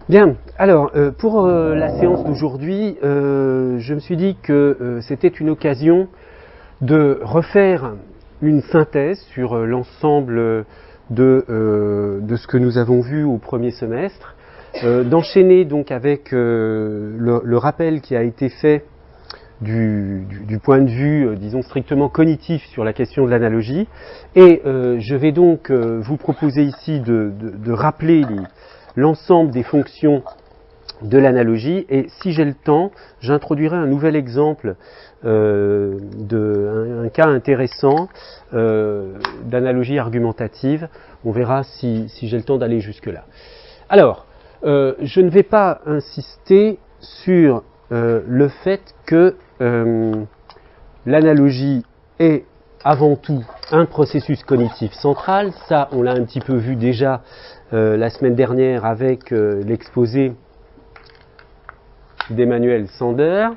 Bien, alors pour la séance d'aujourd'hui, je me suis dit que c'était une occasion de refaire une synthèse sur l'ensemble de ce que nous avons vu au premier semestre, d'enchaîner donc avec le rappel qui a été fait du point de vue, disons, strictement cognitif sur la question de l'analogie. Et je vais donc vous proposer ici de rappeler l'ensemble des fonctions de l'analogie. Et si j'ai le temps, j'introduirai un nouvel exemple d'un cas intéressant d'analogie argumentative. On verra si j'ai le temps d'aller jusque-là. Alors, je ne vais pas insister sur le fait que l'analogie est avant tout un processus cognitif central. Ça, on l'a un petit peu vu déjà la semaine dernière avec l'exposé d'Emmanuel Sander.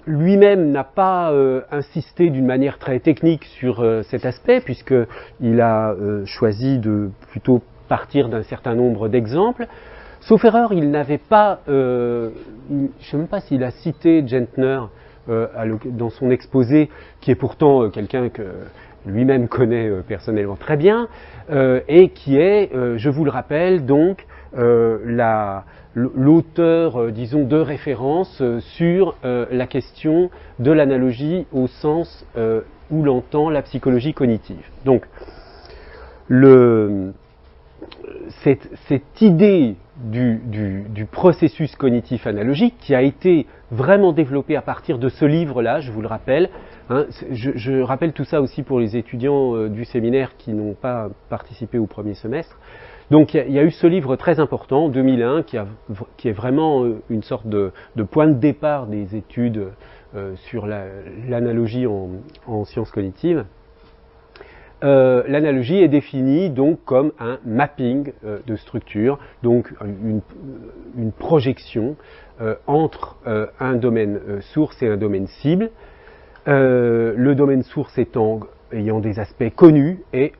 Lui-même n'a pas insisté d'une manière très technique sur cet aspect, puisqu'il a choisi de plutôt partir d'un certain nombre d'exemples. Sauf erreur, il n'avait pas, je ne sais même pas s'il a cité Gentner dans son exposé, qui est pourtant quelqu'un que lui-même connaît personnellement très bien, et qui est, je vous le rappelle, donc l'auteur, disons, de référence sur la question de l'analogie au sens où l'entend la psychologie cognitive. Donc, cette idée du processus cognitif analogique qui a été vraiment développée à partir de ce livre-là, je vous le rappelle. Hein, je rappelle tout ça aussi pour les étudiants du séminaire qui n'ont pas participé au premier semestre. Donc il y a eu ce livre très important, en 2001, qui est vraiment une sorte de point de départ des études sur l'analogie en sciences cognitives. L'analogie est définie donc comme un mapping de structure, donc une projection entre un domaine source et un domaine cible. Le domaine source ayant des aspects connus et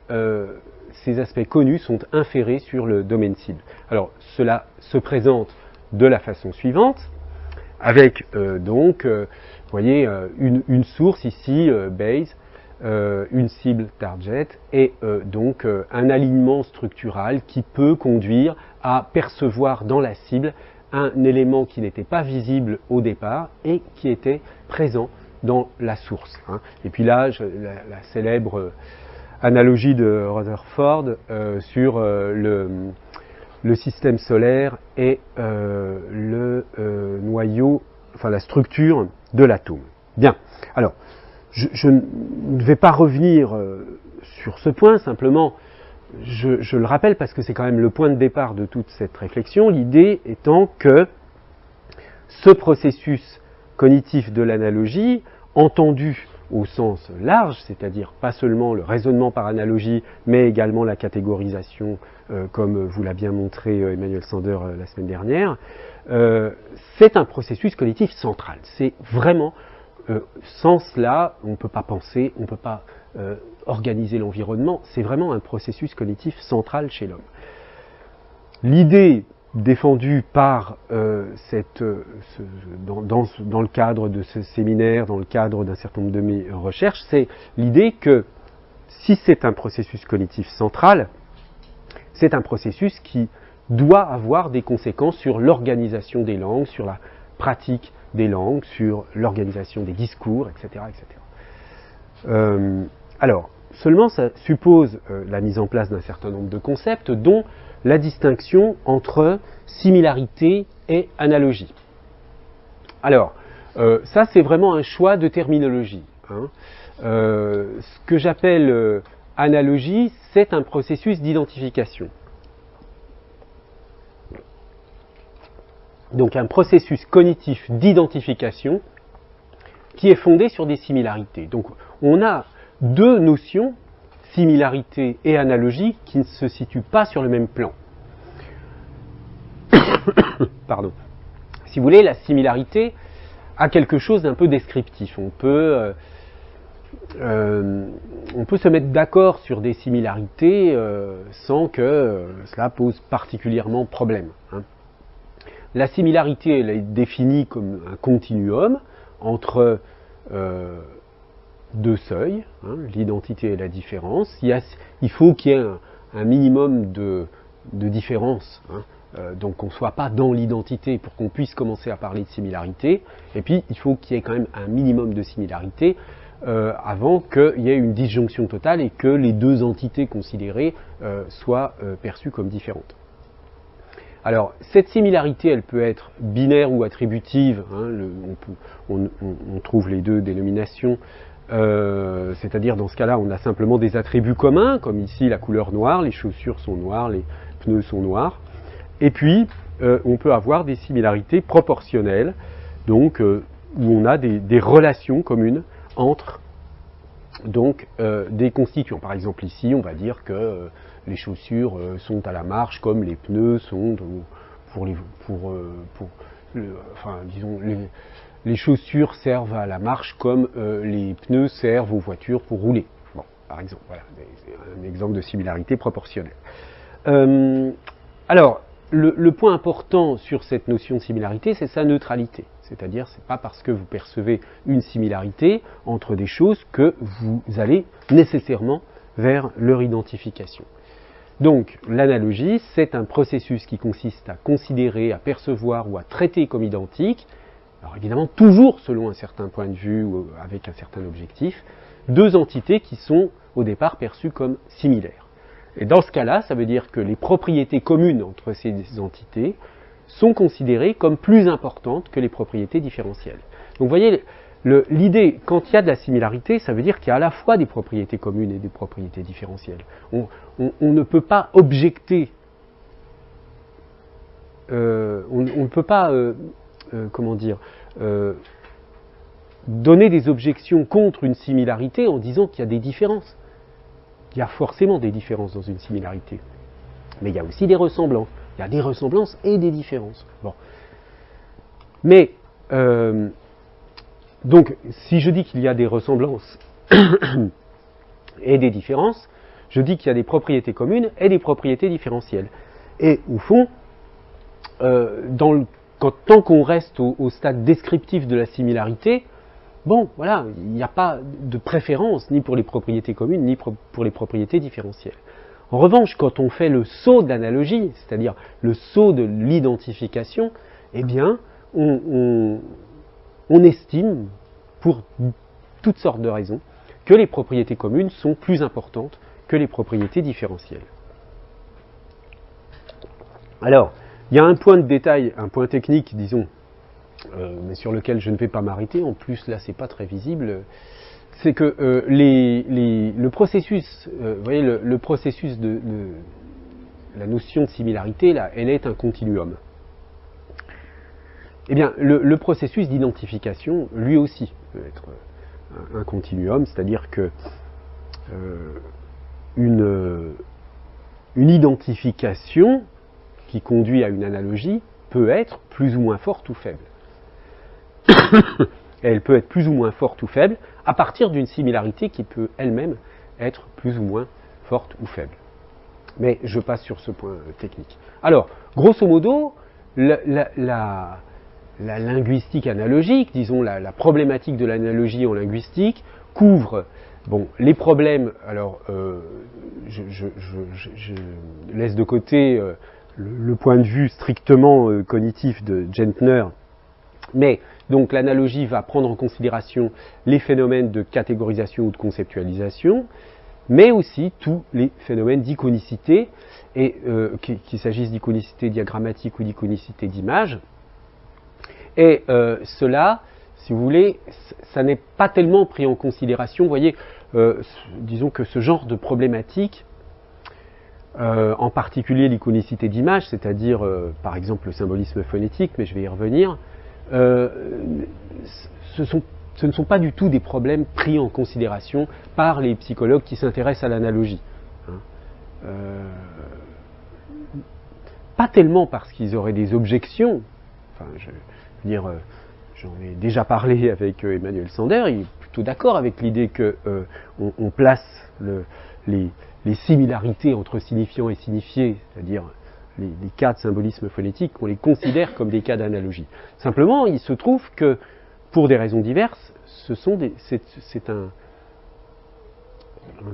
ces aspects connus sont inférés sur le domaine cible. Alors cela se présente de la façon suivante, avec donc, vous voyez, une source ici, base, une cible target et donc un alignement structural qui peut conduire à percevoir dans la cible un élément qui n'était pas visible au départ et qui était présent dans la source. Hein. Et puis là, la célèbre analogie de Rutherford sur le système solaire et le noyau, enfin la structure de l'atome. Bien, alors, je ne vais pas revenir sur ce point, simplement je le rappelle parce que c'est quand même le point de départ de toute cette réflexion, l'idée étant que ce processus cognitif de l'analogie, entendu au sens large, c'est-à-dire pas seulement le raisonnement par analogie, mais également la catégorisation, comme vous l'a bien montré Emmanuel Sander la semaine dernière, c'est un processus cognitif central. C'est vraiment, sans cela, on ne peut pas penser, on ne peut pas organiser l'environnement, c'est vraiment un processus cognitif central chez l'homme. L'idée défendue par dans le cadre de ce séminaire, dans le cadre d'un certain nombre de mes recherches, c'est l'idée que si c'est un processus cognitif central, c'est un processus qui doit avoir des conséquences sur l'organisation des langues, sur la pratique des langues, sur l'organisation des discours, etc. etc. Alors, seulement ça suppose la mise en place d'un certain nombre de concepts, dont la distinction entre similarité et analogie. Alors, ça c'est vraiment un choix de terminologie. Hein. Ce que j'appelle analogie, c'est un processus d'identification. Donc un processus cognitif d'identification qui est fondé sur des similarités. Donc on a deux notions, similarité et analogie, qui ne se situent pas sur le même plan. Pardon. Si vous voulez, la similarité a quelque chose d'un peu descriptif. On peut on peut se mettre d'accord sur des similarités sans que cela pose particulièrement problème. Hein. La similarité, elle est définie comme un continuum entre deux seuils, hein, l'identité et la différence. Il faut qu'il y ait un minimum de différence, hein, donc qu'on ne soit pas dans l'identité pour qu'on puisse commencer à parler de similarité. Et puis, il faut qu'il y ait quand même un minimum de similarité avant qu'il y ait une disjonction totale et que les deux entités considérées soient perçues comme différentes. Alors, cette similarité, elle peut être binaire ou attributive, hein, on trouve les deux dénominations, c'est-à-dire dans ce cas-là, on a simplement des attributs communs, comme ici la couleur noire, les chaussures sont noires, les pneus sont noirs, et puis on peut avoir des similarités proportionnelles, donc où on a des relations communes entre donc des constituants. Par exemple ici, on va dire que les chaussures sont à la marche comme les pneus sont les chaussures servent à la marche comme les pneus servent aux voitures pour rouler. Bon, par exemple, voilà, c'est un exemple de similarité proportionnelle. Alors, le point important sur cette notion de similarité, c'est sa neutralité. C'est-à-dire, c'est pas parce que vous percevez une similarité entre des choses que vous allez nécessairement vers leur identification. Donc, l'analogie, c'est un processus qui consiste à considérer, à percevoir ou à traiter comme identique, alors évidemment toujours selon un certain point de vue ou avec un certain objectif, deux entités qui sont au départ perçues comme similaires. Et dans ce cas-là, ça veut dire que les propriétés communes entre ces entités sont considérées comme plus importantes que les propriétés différentielles. Donc vous voyez, l'idée, quand il y a de la similarité, ça veut dire qu'il y a à la fois des propriétés communes et des propriétés différentielles. On ne peut pas objecter, on ne peut pas, donner des objections contre une similarité en disant qu'il y a des différences. Il y a forcément des différences dans une similarité. Mais il y a aussi des ressemblances. Il y a des ressemblances et des différences. Bon. Mais, donc, si je dis qu'il y a des ressemblances et des différences, je dis qu'il y a des propriétés communes et des propriétés différentielles. Et au fond, tant qu'on reste au stade descriptif de la similarité, bon, voilà, il n'y a pas de préférence ni pour les propriétés communes ni pour les propriétés différentielles. En revanche, quand on fait le saut de l'analogie, c'est-à-dire le saut de l'identification, eh bien, on estime, pour toutes sortes de raisons, que les propriétés communes sont plus importantes que les propriétés différentielles. Alors, il y a un point de détail, un point technique, disons, mais sur lequel je ne vais pas m'arrêter, en plus là c'est pas très visible, c'est que le processus, vous voyez, le processus de la notion de similarité, là, elle est un continuum. Eh bien, le processus d'identification, lui aussi, peut être un continuum, c'est-à-dire que une identification qui conduit à une analogie peut être plus ou moins forte ou faible. Elle peut être plus ou moins forte ou faible à partir d'une similarité qui peut elle-même être plus ou moins forte ou faible. Mais je passe sur ce point technique. Alors, grosso modo, la linguistique analogique, disons la problématique de l'analogie en linguistique, couvre les problèmes. Alors, je laisse de côté le point de vue strictement cognitif de Gentner, mais donc l'analogie va prendre en considération les phénomènes de catégorisation ou de conceptualisation, mais aussi tous les phénomènes d'iconicité, et qu'il s'agisse d'iconicité diagrammatique ou d'iconicité d'image. Et cela, si vous voulez, ça n'est pas tellement pris en considération. Vous voyez, disons que ce genre de problématique, en particulier l'iconicité d'image, c'est-à-dire par exemple le symbolisme phonétique, mais je vais y revenir, ce ne sont pas du tout des problèmes pris en considération par les psychologues qui s'intéressent à l'analogie. Pas tellement parce qu'ils auraient des objections, enfin je veux dire, j'en ai déjà parlé avec Emmanuel Sander, plutôt d'accord avec l'idée qu'on place les similarités entre signifiant et signifié, c'est-à-dire les cas de symbolisme phonétique, on les considère comme des cas d'analogie. Simplement, il se trouve que, pour des raisons diverses, c'est un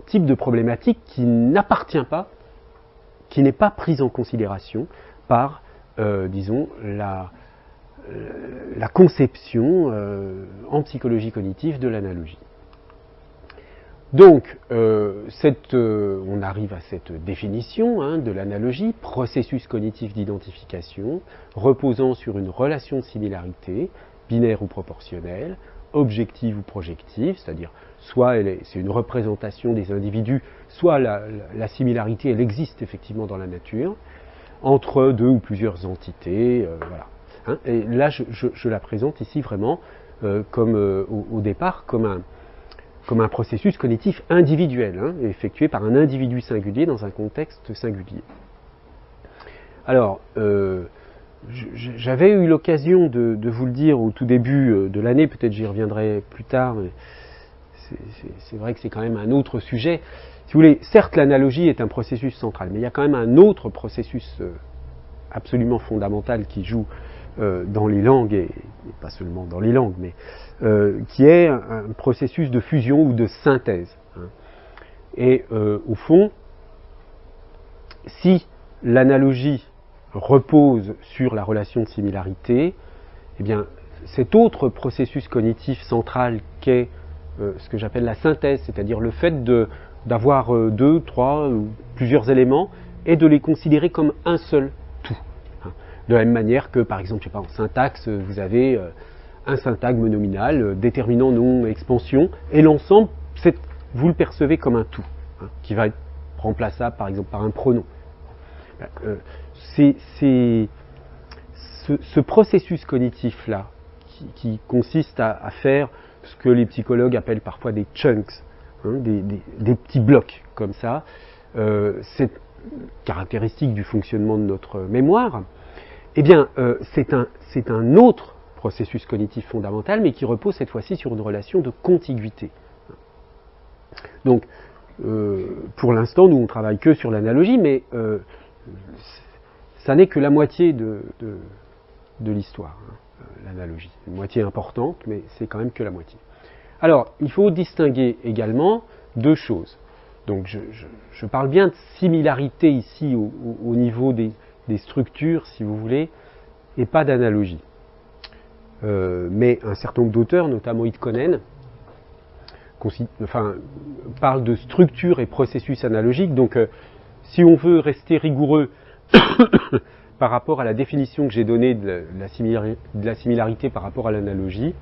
type de problématique qui n'appartient pas, qui n'est pas prise en considération par, disons, la conception en psychologie cognitive de l'analogie. Donc, on arrive à cette définition de l'analogie, processus cognitif d'identification, reposant sur une relation de similarité, binaire ou proportionnelle, objective ou projective, c'est-à-dire soit c'est une représentation des individus, soit la similarité, elle existe effectivement dans la nature, entre deux ou plusieurs entités, voilà. Et là, je la présente ici vraiment comme au départ comme un processus cognitif individuel, effectué par un individu singulier dans un contexte singulier. Alors, j'avais eu l'occasion de vous le dire au tout début de l'année, peut-être j'y reviendrai plus tard, mais c'est vrai que c'est quand même un autre sujet. Si vous voulez, certes l'analogie est un processus central, mais il y a quand même un autre processus absolument fondamental qui joue dans les langues, et pas seulement dans les langues, mais qui est un processus de fusion ou de synthèse. Et au fond, si l'analogie repose sur la relation de similarité, eh bien, cet autre processus cognitif central qu'est ce que j'appelle la synthèse, c'est-à-dire le fait d'avoir deux, trois ou plusieurs éléments et de les considérer comme un seul tout. De la même manière que, par exemple, je sais pas, en syntaxe, vous avez un syntagme nominal, déterminant non expansion, et l'ensemble, vous le percevez comme un tout, qui va être remplaçable, par exemple, par un pronom. Ce processus cognitif-là, qui consiste à faire ce que les psychologues appellent parfois des chunks, des petits blocs comme ça, c'est caractéristique du fonctionnement de notre mémoire, eh bien, c'est un autre processus cognitif fondamental, mais qui repose cette fois-ci sur une relation de contiguïté. Donc, pour l'instant, nous, on ne travaille que sur l'analogie, mais ça n'est que la moitié de l'histoire, l'analogie. Une moitié importante, mais c'est quand même que la moitié. Alors, il faut distinguer également deux choses. Donc, je parle bien de similarité ici au niveau des structures, si vous voulez, et pas d'analogie. Mais un certain nombre d'auteurs, notamment Itkkonen, parlent de structure et processus analogiques. Donc, si on veut rester rigoureux par rapport à la définition que j'ai donnée de la similarité par rapport à l'analogie,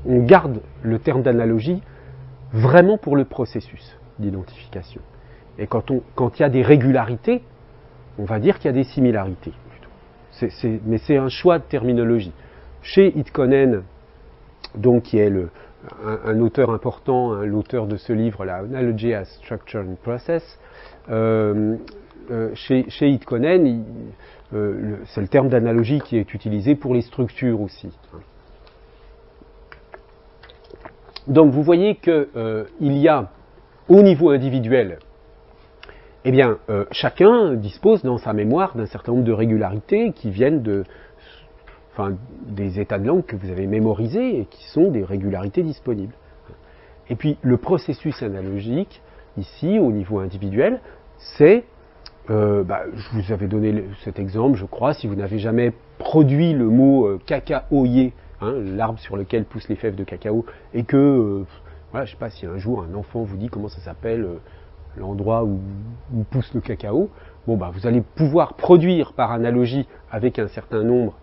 on garde le terme d'analogie vraiment pour le processus d'identification. Et quand il y a des régularités, on va dire qu'il y a des similarités. Mais c'est un choix de terminologie. Chez Itkkonen, donc, qui est un auteur important, l'auteur de ce livre, la Analogy as Structure and Process, chez Itkkonen, c'est le terme d'analogie qui est utilisé pour les structures aussi. Donc vous voyez qu'il y a, au niveau individuel, eh bien, chacun dispose dans sa mémoire d'un certain nombre de régularités qui viennent des états de langue que vous avez mémorisés et qui sont des régularités disponibles. Et puis le processus analogique, ici, au niveau individuel, c'est, je vous avais donné cet exemple, je crois, si vous n'avez jamais produit le mot cacaoyer, l'arbre sur lequel poussent les fèves de cacao, et que, voilà, je ne sais pas si un jour un enfant vous dit comment ça s'appelle, l'endroit où pousse le cacao, bon, vous allez pouvoir produire par analogie avec un certain nombre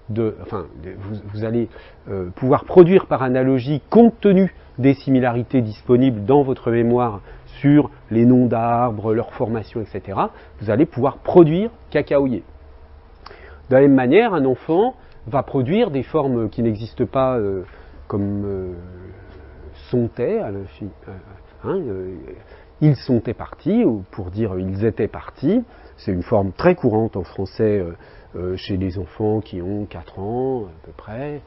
vous allez pouvoir produire par analogie, compte tenu des similarités disponibles dans votre mémoire sur les noms d'arbres, leur formation, etc., vous allez pouvoir produire cacaoyer. De la même manière, un enfant va produire des formes qui n'existent pas comme sont-ait, ils sont partis, ou pour dire ils étaient partis, c'est une forme très courante en français chez les enfants qui ont 4 ans à peu près.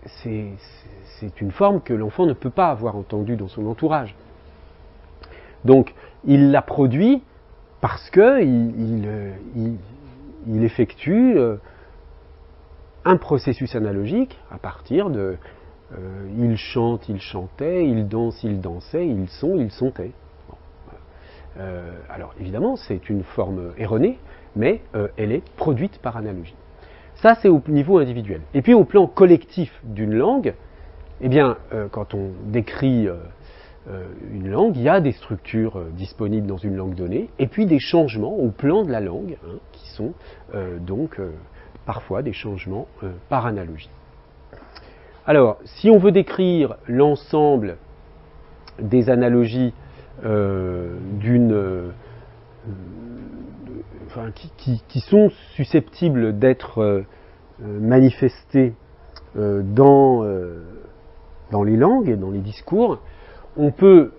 c'est une forme que l'enfant ne peut pas avoir entendue dans son entourage. Donc, il la produit parce qu'il effectue un processus analogique à partir de il chante, il chantait, il danse, il dansait, ils sont, ils sontaient. Bon. Alors évidemment, c'est une forme erronée, mais elle est produite par analogie. Ça, c'est au niveau individuel. Et puis au plan collectif d'une langue, eh bien, quand on décrit une langue, il y a des structures disponibles dans une langue donnée, et puis des changements au plan de la langue, hein, qui sont donc parfois des changements par analogie. Alors, si on veut décrire l'ensemble des analogies qui sont susceptibles d'être manifestées dans les langues et dans les discours, on peut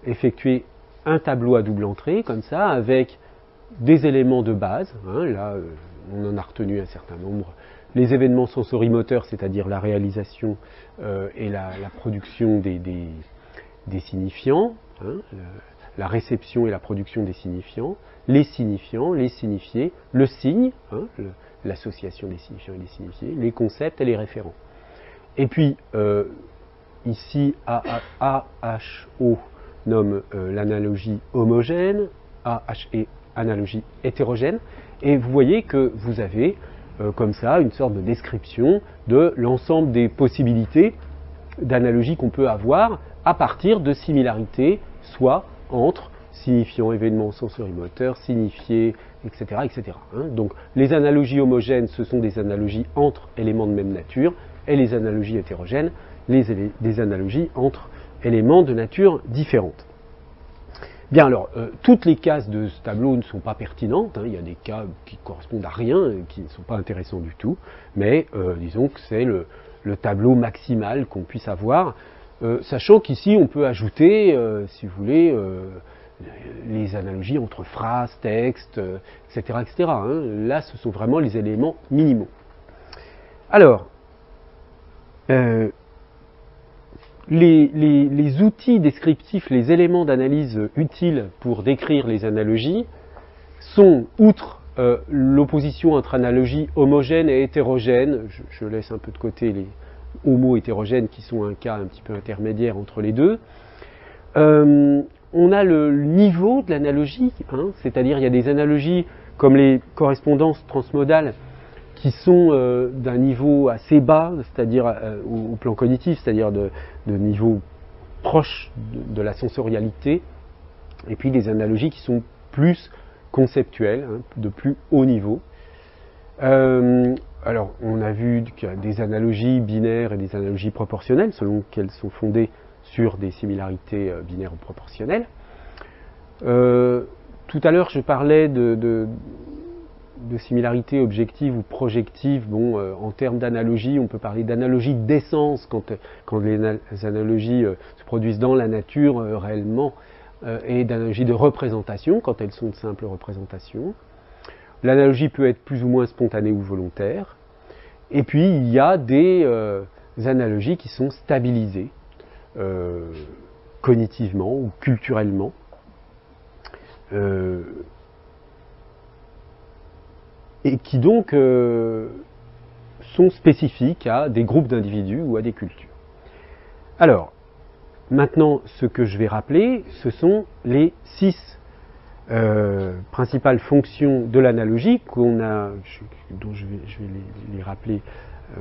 effectuer un tableau à double entrée, comme ça, avec des éléments de base. Hein, là, on en a retenu un certain nombre. Les événements sensorimoteurs, c'est-à-dire la réalisation et la production des signifiants, hein, la réception et la production des signifiants, les signifiants, les signifiés, le signe, hein, l'association des signifiants et des signifiés, les concepts et les référents. Et puis, ici, AHO nomme l'analogie homogène, AHE analogie hétérogène, et vous voyez que vous avez comme ça une sorte de description de l'ensemble des possibilités d'analogie qu'on peut avoir à partir de similarités, soit entre signifiants, événements sensorimoteurs, signifiés, etc. etc. Hein. Donc les analogies homogènes, ce sont des analogies entre éléments de même nature, et les analogies hétérogènes, des analogies entre éléments de nature différente. Bien alors, toutes les cases de ce tableau ne sont pas pertinentes, hein, il y a des cas qui correspondent à rien, qui ne sont pas intéressants du tout, mais disons que c'est le tableau maximal qu'on puisse avoir, sachant qu'ici on peut ajouter, si vous voulez, les analogies entre phrases, textes, etc. etc. Hein. Là, ce sont vraiment les éléments minimaux. Alors, les outils descriptifs, les éléments d'analyse utiles pour décrire les analogies sont, outre l'opposition entre analogies homogènes et hétérogènes, je laisse un peu de côté les homo-hétérogènes qui sont un cas un petit peu intermédiaire entre les deux, on a le niveau de l'analogie, hein, c'est-à-dire il y a des analogies comme les correspondances transmodales qui sont d'un niveau assez bas, c'est-à-dire au plan cognitif, c'est-à-dire de niveau proche de la sensorialité, et puis des analogies qui sont plus conceptuelles, hein, de plus haut niveau. Alors, on a vu qu'il y a des analogies binaires et des analogies proportionnelles, selon qu'elles sont fondées sur des similarités binaires ou proportionnelles. Tout à l'heure, je parlais de similarités objectives ou projectives. Bon, en termes d'analogie, on peut parler d'analogie d'essence quand les analogies se produisent dans la nature réellement, et d'analogie de représentation quand elles sont de simples représentations. L'analogie peut être plus ou moins spontanée ou volontaire. Et puis, il y a des analogies qui sont stabilisées cognitivement ou culturellement. Et qui donc sont spécifiques à des groupes d'individus ou à des cultures. Alors, maintenant, ce que je vais rappeler, ce sont les 6 principales fonctions de l'analogie dont je vais les rappeler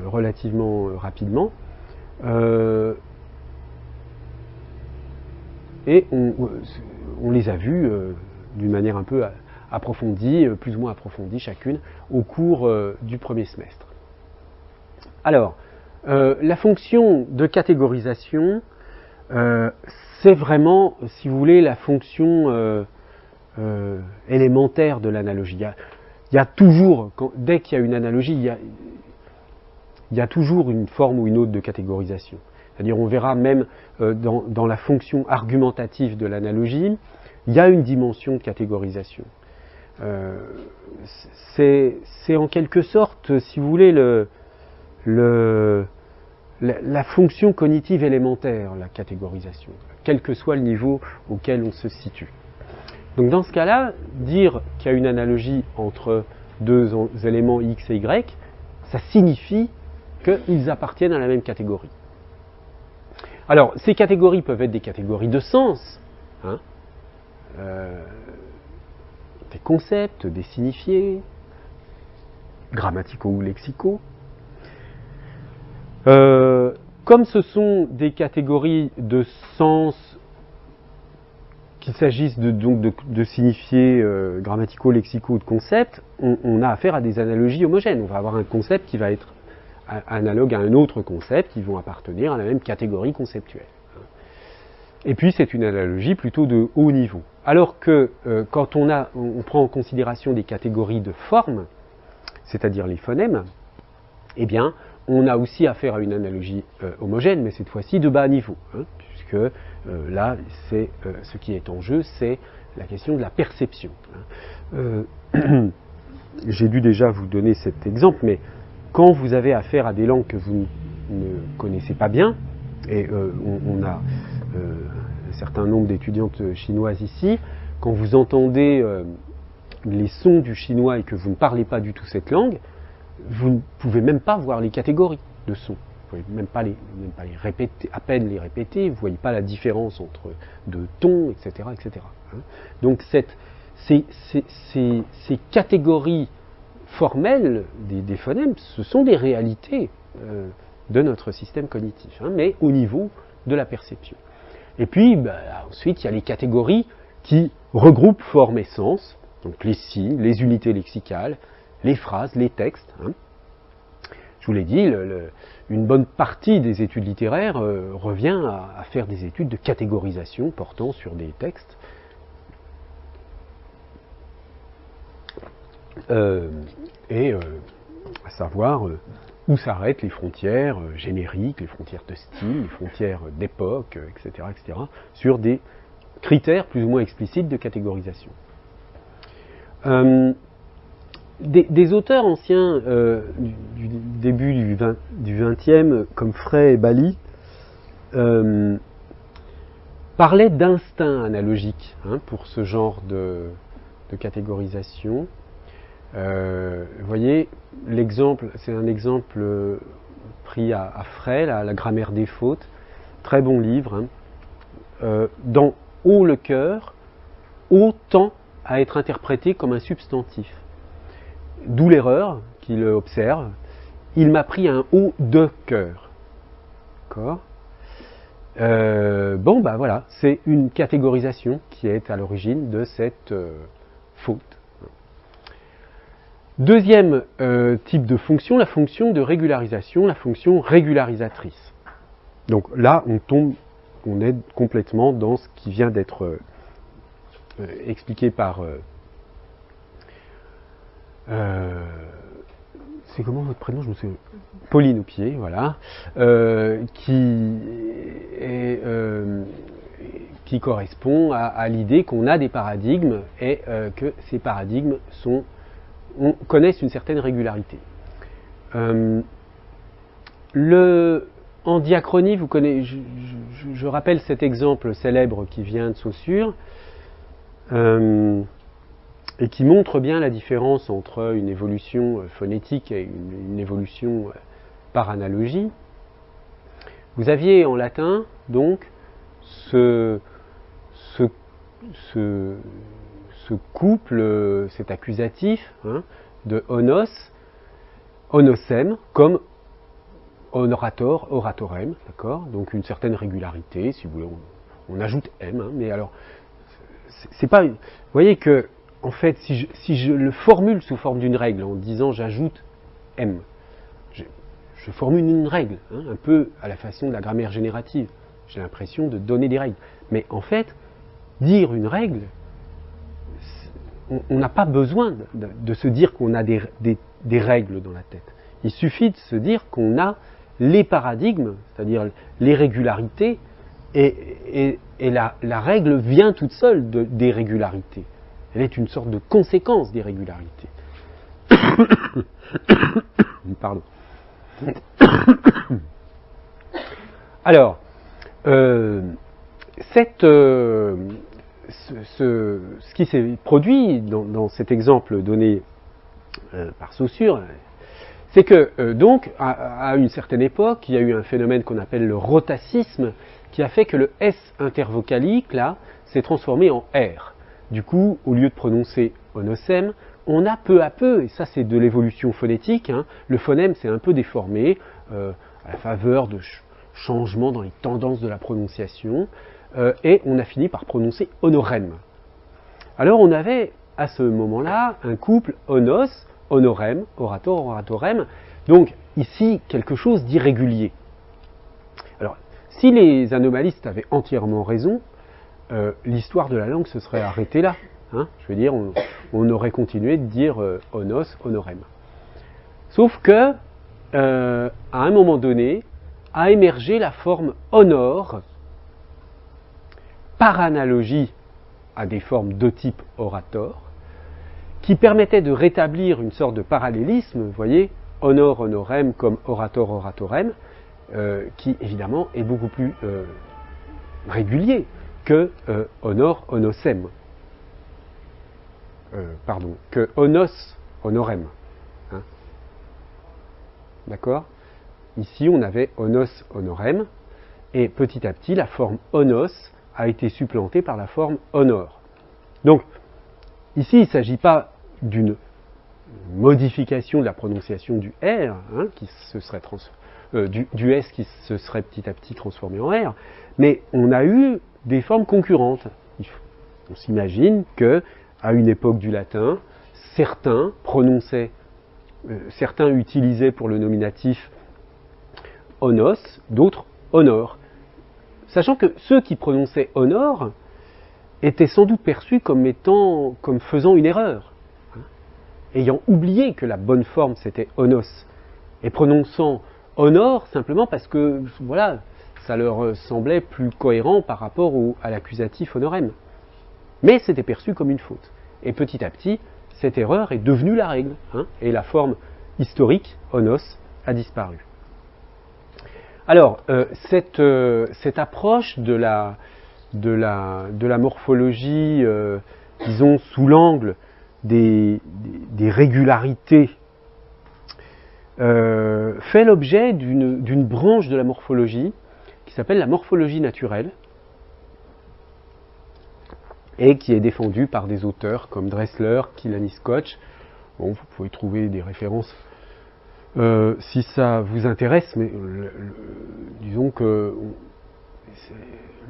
relativement rapidement. Et on les a vues d'une manière un peu approfondie, plus ou moins approfondie chacune, au cours du premier semestre. Alors, la fonction de catégorisation, c'est vraiment, si vous voulez, la fonction élémentaire de l'analogie. Il y a toujours, dès qu'il y a une analogie, il y a toujours une forme ou une autre de catégorisation. C'est-à-dire, on verra même dans la fonction argumentative de l'analogie, il y a une dimension de catégorisation. C'est en quelque sorte, si vous voulez, la fonction cognitive élémentaire, la catégorisation, quel que soit le niveau auquel on se situe. Donc dans ce cas-là, dire qu'il y a une analogie entre deux éléments X et Y, ça signifie qu'ils appartiennent à la même catégorie. Alors, ces catégories peuvent être des catégories de sens, hein, des concepts, des signifiés, grammaticaux ou lexicaux. Comme ce sont des catégories de sens, qu'il s'agisse de signifiés grammaticaux, lexicaux ou de concepts, on a affaire à des analogies homogènes. On va avoir un concept qui va être analogue à un autre concept qui vont appartenir à la même catégorie conceptuelle. Et puis c'est une analogie plutôt de haut niveau. Alors que quand on prend en considération des catégories de formes, c'est-à-dire les phonèmes, eh bien on a aussi affaire à une analogie homogène, mais cette fois-ci de bas niveau, hein, puisque là, ce qui est en jeu, c'est la question de la perception. J'ai dû déjà vous donner cet exemple, mais quand vous avez affaire à des langues que vous ne connaissez pas bien, et on a un certain nombre d'étudiantes chinoises ici, quand vous entendez les sons du chinois et que vous ne parlez pas du tout cette langue, vous ne pouvez même pas voir les catégories de sons. Vous ne pouvez même pas les répéter, à peine les répéter, vous ne voyez pas la différence entre deux tons, etc. etc. Donc ces catégories formelles des phonèmes, ce sont des réalités de notre système cognitif, hein, mais au niveau de la perception. Et puis ensuite, il y a les catégories qui regroupent forme et sens, donc les signes, les unités lexicales, les phrases, les textes. Hein. Je vous l'ai dit, une bonne partie des études littéraires revient à faire des études de catégorisation portant sur des textes. À savoir où s'arrêtent les frontières génériques, les frontières de style, les frontières d'époque, etc., etc., sur des critères plus ou moins explicites de catégorisation. Des auteurs anciens du début du XXe, comme Frey et Bally, parlaient d'instinct analogique, hein, pour ce genre de catégorisation. Vous voyez, l'exemple, c'est un exemple pris à Frey, la grammaire des fautes, très bon livre. Hein. Dans haut le cœur, haut tend à être interprété comme un substantif. D'où l'erreur qu'il observe. Il m'a pris un haut de cœur. D'accord ? Voilà, c'est une catégorisation qui est à l'origine de cette faute. Deuxième type de fonction, la fonction de régularisation, la fonction régularisatrice. Donc là, on est complètement dans ce qui vient d'être expliqué par... c'est comment votre prénom? Je me souviens. Pauline Aupier, voilà, qui correspond à l'idée qu'on a des paradigmes et que ces paradigmes connaissent une certaine régularité. En diachronie, vous connaissez, je rappelle cet exemple célèbre qui vient de Saussure, et qui montre bien la différence entre une évolution phonétique et une évolution par analogie. Vous aviez en latin, donc, ce couple, cet accusatif, hein, de onos, onosem, comme honorator, oratorem, d'accord, donc une certaine régularité, si vous voulez, on ajoute m, hein, mais alors, c'est pas... Vous voyez que, en fait, si je le formule sous forme d'une règle, en disant j'ajoute m, je formule une règle, hein, un peu à la façon de la grammaire générative. J'ai l'impression de donner des règles. Mais en fait, dire une règle, on n'a pas besoin de se dire qu'on a des règles dans la tête. Il suffit de se dire qu'on a les paradigmes, c'est-à-dire les régularités, et la règle vient toute seule des régularités. Elle est une sorte de conséquence des régularités. Pardon. Alors, ce qui s'est produit dans cet exemple donné par Saussure, c'est que donc à une certaine époque, il y a eu un phénomène qu'on appelle le rotacisme, qui a fait que le S intervocalique là s'est transformé en R. Du coup, au lieu de prononcer onosème, on a peu à peu, et ça c'est de l'évolution phonétique, hein, le phonème s'est un peu déformé à la faveur de changements dans les tendances de la prononciation, et on a fini par prononcer onorème. Alors on avait à ce moment-là un couple onos, onorème, orator, oratorème, donc ici quelque chose d'irrégulier. Alors si les anomalistes avaient entièrement raison, l'histoire de la langue se serait arrêtée là. Hein, je veux dire, on aurait continué de dire onos, onorème. Sauf que, à un moment donné, a émergé la forme honor, par analogie à des formes de type orator, qui permettait de rétablir une sorte de parallélisme, vous voyez, honor, honorem comme orator, oratorem, qui évidemment est beaucoup plus régulier que honor, honosem. Que onos, honorem. Hein. D'accord? Ici, on avait onos, honorem, et petit à petit, la forme onos a été supplantée par la forme honor. Donc, ici, il ne s'agit pas d'une modification de la prononciation du R, hein, qui se serait du S qui se serait petit à petit transformé en R, mais on a eu des formes concurrentes. On s'imagine que à une époque du latin, certains utilisaient pour le nominatif onos, d'autres honor. Sachant que ceux qui prononçaient honor étaient sans doute perçus comme faisant une erreur, hein, ayant oublié que la bonne forme c'était onos, et prononçant honor simplement parce que voilà, ça leur semblait plus cohérent par rapport à l'accusatif honorem. Mais c'était perçu comme une faute. Et petit à petit, cette erreur est devenue la règle, hein, et la forme historique, onos, a disparu. Alors, cette approche de la morphologie, disons, sous l'angle des régularités, fait l'objet d'une branche de la morphologie qui s'appelle la morphologie naturelle, et qui est défendue par des auteurs comme Dressler, Kilani-Scotch. Bon, vous pouvez trouver des références si ça vous intéresse, mais disons que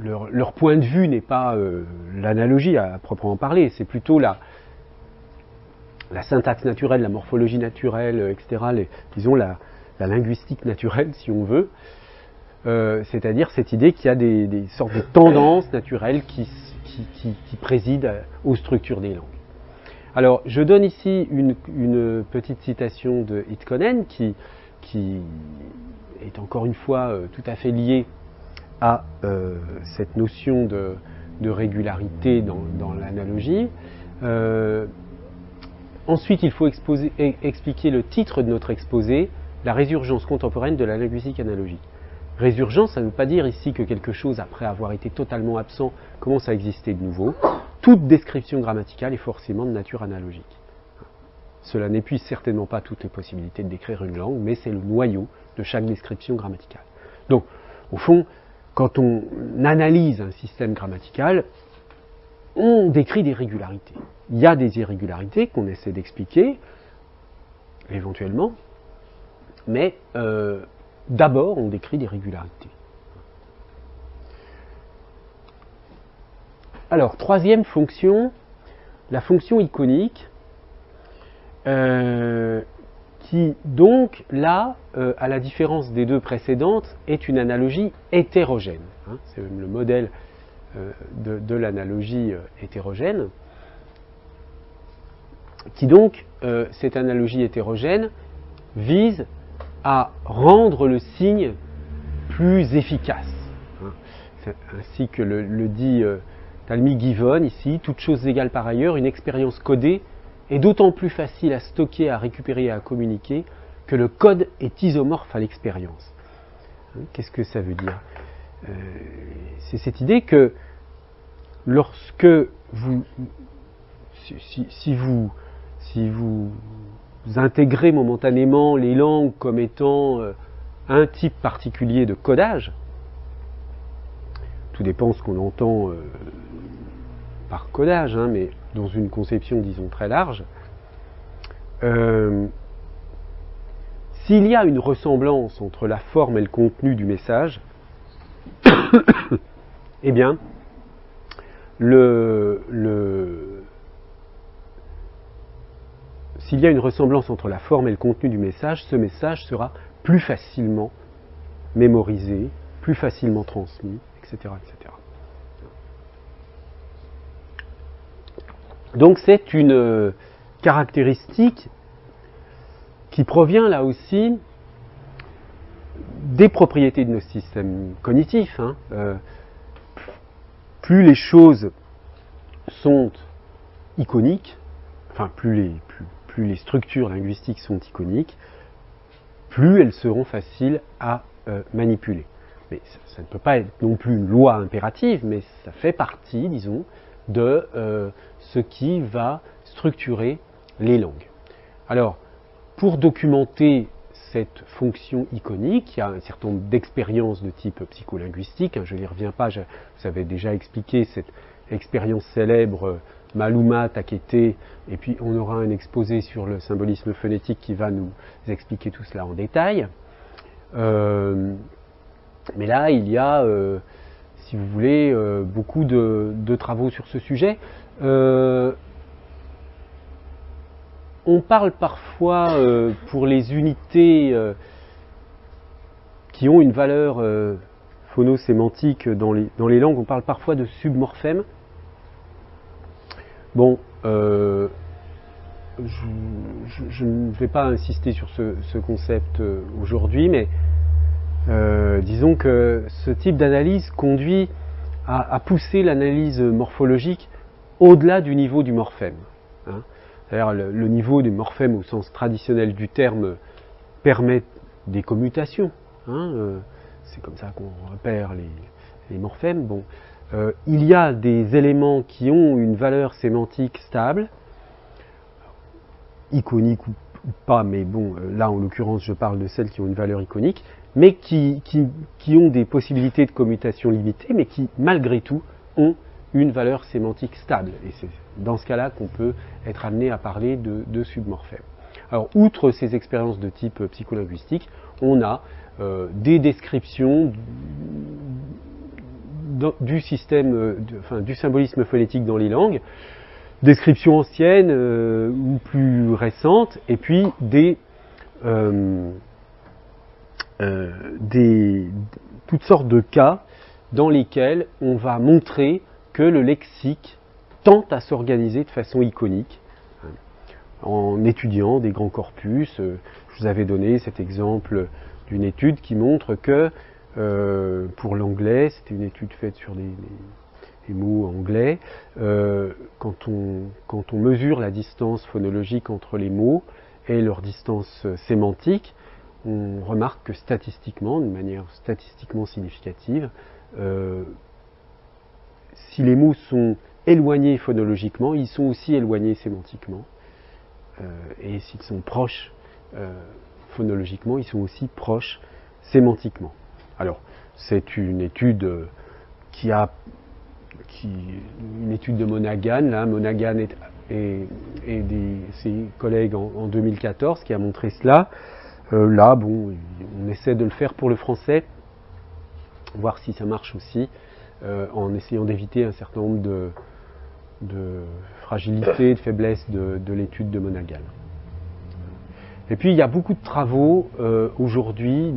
leur point de vue n'est pas l'analogie à proprement parler, c'est plutôt la syntaxe naturelle, la morphologie naturelle, etc., disons la linguistique naturelle, si on veut, c'est-à-dire cette idée qu'il y a des sortes de tendances naturelles qui président aux structures des langues. Alors, je donne ici une petite citation de Hitkonen qui est encore une fois tout à fait liée à cette notion de régularité dans l'analogie. Ensuite, il faut expliquer le titre de notre exposé, la résurgence contemporaine de la linguistique analogique. Résurgence, ça ne veut pas dire ici que quelque chose, après avoir été totalement absent, commence à exister de nouveau. Toute description grammaticale est forcément de nature analogique. Cela n'épuise certainement pas toutes les possibilités de décrire une langue, mais c'est le noyau de chaque description grammaticale. Donc, au fond, quand on analyse un système grammatical, on décrit des régularités. Il y a des irrégularités qu'on essaie d'expliquer, éventuellement, mais d'abord, on décrit des régularités. Alors, troisième fonction, la fonction iconique, qui donc, là, à la différence des deux précédentes, est une analogie hétérogène. Hein, c'est même le modèle de l'analogie hétérogène, qui donc, cette analogie hétérogène, vise à rendre le signe plus efficace. Hein. C'est ainsi que le dit Talmy Gibbon ici, toutes choses égales par ailleurs, une expérience codée est d'autant plus facile à stocker, à récupérer et à communiquer que le code est isomorphe à l'expérience. Qu'est-ce que ça veut dire? C'est cette idée que lorsque vous, si vous intégrez momentanément les langues comme étant un type particulier de codage, tout dépend ce qu'on entend par codage, hein, mais dans une conception, disons, très large, s'il y a une ressemblance entre la forme et le contenu du message, eh bien, s'il y a une ressemblance entre la forme et le contenu du message, ce message sera plus facilement mémorisé, plus facilement transmis, etc., etc. Donc c'est une caractéristique qui provient là aussi des propriétés de nos systèmes cognitifs. Hein. Plus les choses sont iconiques, enfin plus les structures linguistiques sont iconiques, plus elles seront faciles à manipuler. Mais ça ne peut pas être non plus une loi impérative, mais ça fait partie, disons, de ce qui va structurer les langues. Alors, pour documenter cette fonction iconique, il y a un certain nombre d'expériences de type psycholinguistique, hein, je n'y reviens pas, vous avez déjà expliqué cette expérience célèbre Maluma, Takete, et puis on aura un exposé sur le symbolisme phonétique qui va nous expliquer tout cela en détail. Mais là, il y a, si vous voulez, beaucoup de travaux sur ce sujet. On parle parfois, pour les unités qui ont une valeur phonosémantique dans les langues, on parle parfois de submorphèmes. Bon, je ne vais pas insister sur ce concept aujourd'hui, mais disons que ce type d'analyse conduit à pousser l'analyse morphologique au-delà du niveau du morphème. Hein. C'est-à-dire le niveau du morphème au sens traditionnel du terme permet des commutations. Hein, c'est comme ça qu'on repère les morphèmes. Bon, il y a des éléments qui ont une valeur sémantique stable, iconique ou pas, mais bon, là en l'occurrence je parle de celles qui ont une valeur iconique, mais qui ont des possibilités de commutation limitées, mais qui malgré tout ont une valeur sémantique stable. Et c'est dans ce cas-là qu'on peut être amené à parler de submorphèmes. Alors, outre ces expériences de type psycholinguistique, on a des descriptions du système, du symbolisme phonétique dans les langues, descriptions anciennes ou plus récentes, et puis toutes sortes de cas dans lesquels on va montrer que le lexique tente à s'organiser de façon iconique en étudiant des grands corpus. Je vous avais donné cet exemple d'une étude qui montre que pour l'anglais, c'était une étude faite sur des mots anglais, quand on mesure la distance phonologique entre les mots et leur distance sémantique, on remarque que statistiquement, de manière statistiquement significative, si les mots sont éloignés phonologiquement, ils sont aussi éloignés sémantiquement. Et s'ils sont proches phonologiquement, ils sont aussi proches sémantiquement. Alors, c'est une étude une étude de Monaghan. Là, Monaghan et ses collègues en 2014 qui a montré cela. Là, bon, on essaie de le faire pour le français, voir si ça marche aussi, en essayant d'éviter un certain nombre de fragilités, de faiblesses de l'étude de Monaghan. Et puis il y a beaucoup de travaux aujourd'hui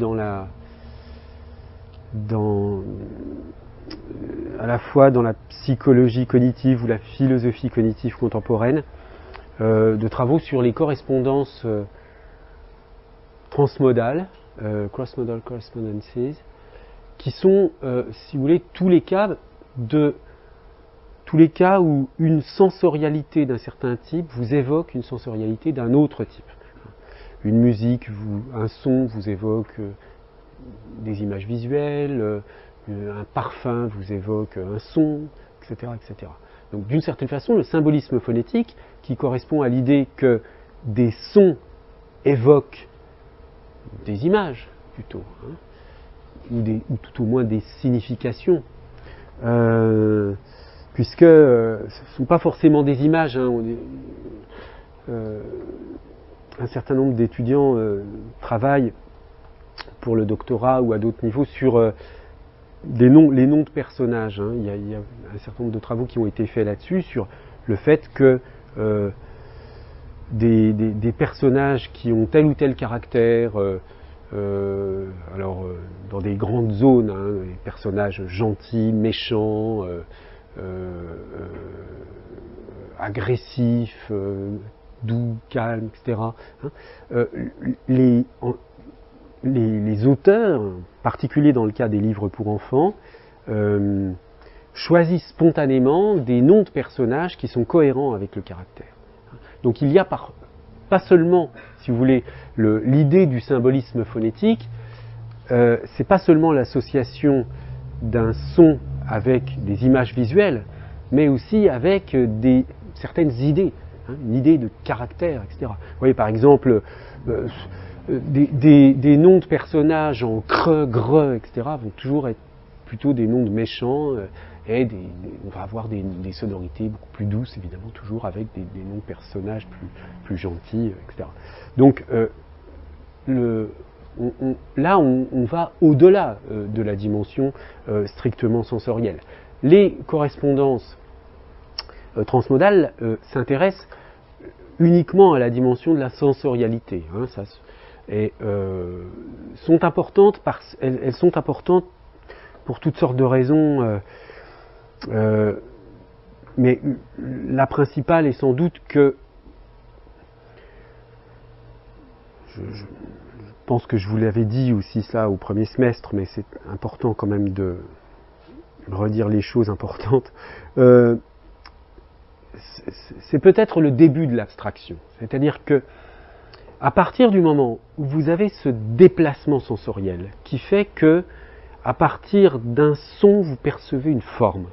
à la fois dans la psychologie cognitive ou la philosophie cognitive contemporaine, de travaux sur les correspondances transmodales, cross-modal correspondences, qui sont, si vous voulez, tous les cas où une sensorialité d'un certain type vous évoque une sensorialité d'un autre type. une musique, un son vous évoque des images visuelles, un parfum vous évoque un son, etc., etc. Donc d'une certaine façon, le symbolisme phonétique, qui correspond à l'idée que des sons évoquent des images, plutôt, hein, ou tout au moins des significations, puisque ce ne sont pas forcément des images. Hein, un certain nombre d'étudiants travaillent pour le doctorat ou à d'autres niveaux sur les noms de personnages. Hein. Il y a un certain nombre de travaux qui ont été faits là-dessus, sur le fait que des personnages qui ont tel ou tel caractère, dans des grandes zones, hein, des personnages gentils, méchants, agressifs, doux, calmes, etc. Hein, les auteurs, en particulier dans le cas des livres pour enfants, choisissent spontanément des noms de personnages qui sont cohérents avec le caractère. Donc il y a pas seulement, si vous voulez, l'idée du symbolisme phonétique, c'est pas seulement l'association d'un son avec des images visuelles, mais aussi avec certaines idées, hein, une idée de caractère, etc. Vous voyez par exemple des noms de personnages en creux, greux, etc. vont toujours être plutôt des noms de méchants, et on va avoir des sonorités beaucoup plus douces, évidemment, toujours avec des noms de personnages plus gentils, etc. Donc là, on va au-delà de la dimension strictement sensorielle. Les correspondances transmodales s'intéressent uniquement à la dimension de la sensorialité, hein, et sont importantes elles sont importantes pour toutes sortes de raisons, mais la principale est sans doute que je pense que je vous l'avais dit aussi ça au premier semestre, mais c'est important quand même de redire les choses importantes. C'est peut-être le début de l'abstraction, c'est-à-dire que à partir du moment où vous avez ce déplacement sensoriel qui fait que, à partir d'un son, vous percevez une forme,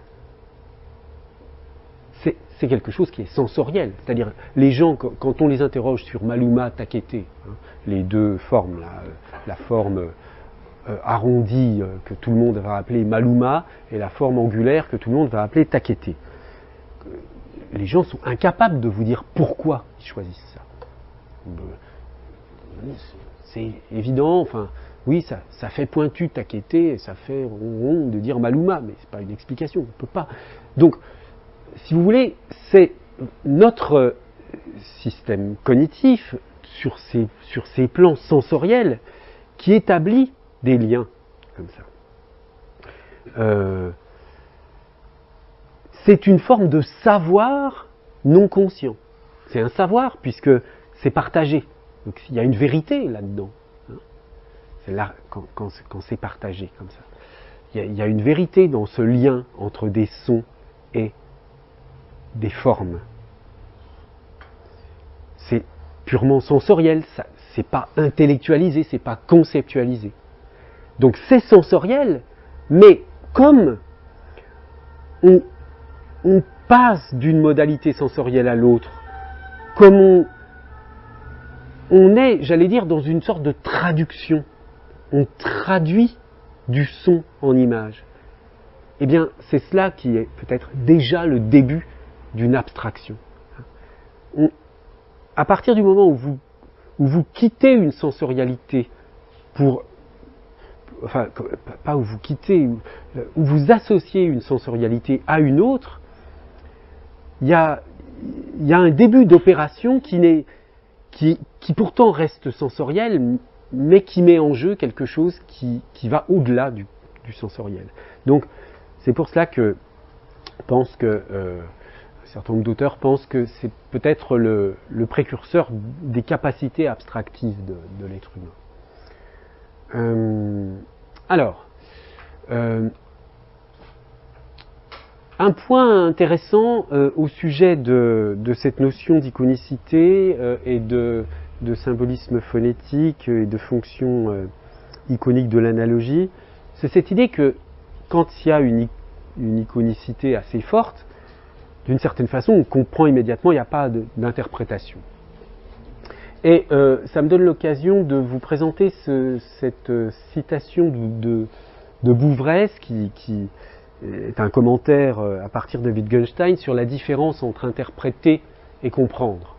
c'est quelque chose qui est sensoriel. C'est-à-dire, les gens, quand on les interroge sur Maluma, Takete, hein, les deux formes, la forme arrondie que tout le monde va appeler Maluma et la forme angulaire que tout le monde va appeler Takete, les gens sont incapables de vous dire pourquoi ils choisissent ça. C'est évident, enfin, oui, ça fait pointu Takete et ça fait rond de dire Maluma, mais c'est pas une explication, on ne peut pas. Donc, si vous voulez, c'est notre système cognitif sur ces plans sensoriels qui établit des liens comme ça. C'est une forme de savoir non conscient. C'est un savoir puisque c'est partagé. Donc il y a une vérité là-dedans. Hein. C'est là quand c'est partagé comme ça. Il y a une vérité dans ce lien entre des sons et des formes. C'est purement sensoriel, c'est pas intellectualisé, c'est pas conceptualisé. Donc c'est sensoriel, mais comme on passe d'une modalité sensorielle à l'autre, comme on est, j'allais dire, dans une sorte de traduction, on traduit du son en image. Eh bien, c'est cela qui est peut-être déjà le début d'une abstraction. À partir du moment où vous quittez une sensorialité enfin, pas où vous quittez, où vous associez une sensorialité à une autre, il y a un début d'opération qui pourtant reste sensoriel, mais qui met en jeu quelque chose qui va au-delà du sensoriel. Donc, c'est pour cela que je pense que un certain nombre d'auteurs pensent que c'est peut-être le précurseur des capacités abstractives de l'être humain. Un point intéressant au sujet de cette notion d'iconicité et de de symbolisme phonétique et de fonction iconique de l'analogie, c'est cette idée que quand il y a une iconicité assez forte, d'une certaine façon, on comprend immédiatement, il n'y a pas d'interprétation. Et ça me donne l'occasion de vous présenter cette citation de Bouvresse, qui est un commentaire à partir de Wittgenstein sur la différence entre interpréter et comprendre.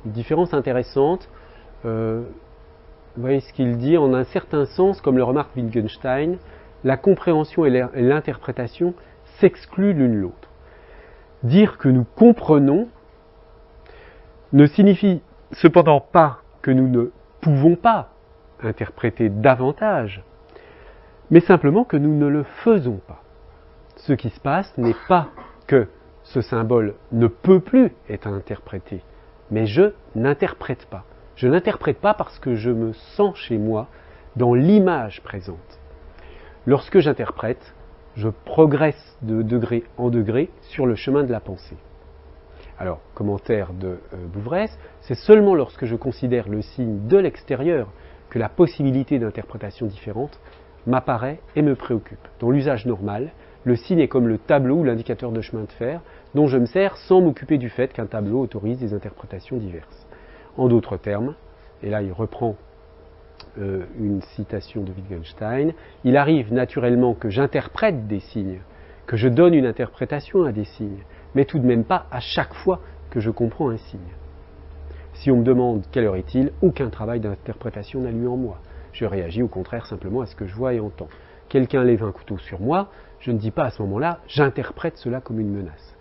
Une différence intéressante. Vous voyez ce qu'il dit, en un certain sens, comme le remarque Wittgenstein, la compréhension et l'interprétation s'excluent l'une l'autre. Dire que nous comprenons ne signifie cependant pas que nous ne pouvons pas interpréter davantage, mais simplement que nous ne le faisons pas. Ce qui se passe n'est pas que ce symbole ne peut plus être interprété, mais je n'interprète pas. Je n'interprète pas parce que je me sens chez moi dans l'image présente. Lorsque j'interprète, je progresse de degré en degré sur le chemin de la pensée. Alors, commentaire de Bouvresse, c'est seulement lorsque je considère le signe de l'extérieur que la possibilité d'interprétation différente m'apparaît et me préoccupe. Dans l'usage normal, le signe est comme le tableau ou l'indicateur de chemin de fer dont je me sers sans m'occuper du fait qu'un tableau autorise des interprétations diverses. En d'autres termes, et là il reprend une citation de Wittgenstein, il arrive naturellement que j'interprète des signes, que je donne une interprétation à des signes, mais tout de même pas à chaque fois que je comprends un signe. Si on me demande quelle heure est-il, aucun travail d'interprétation n'a lieu en moi. Je réagis au contraire simplement à ce que je vois et entends. Quelqu'un lève un couteau sur moi, je ne dis pas à ce moment-là, j'interprète cela comme une menace.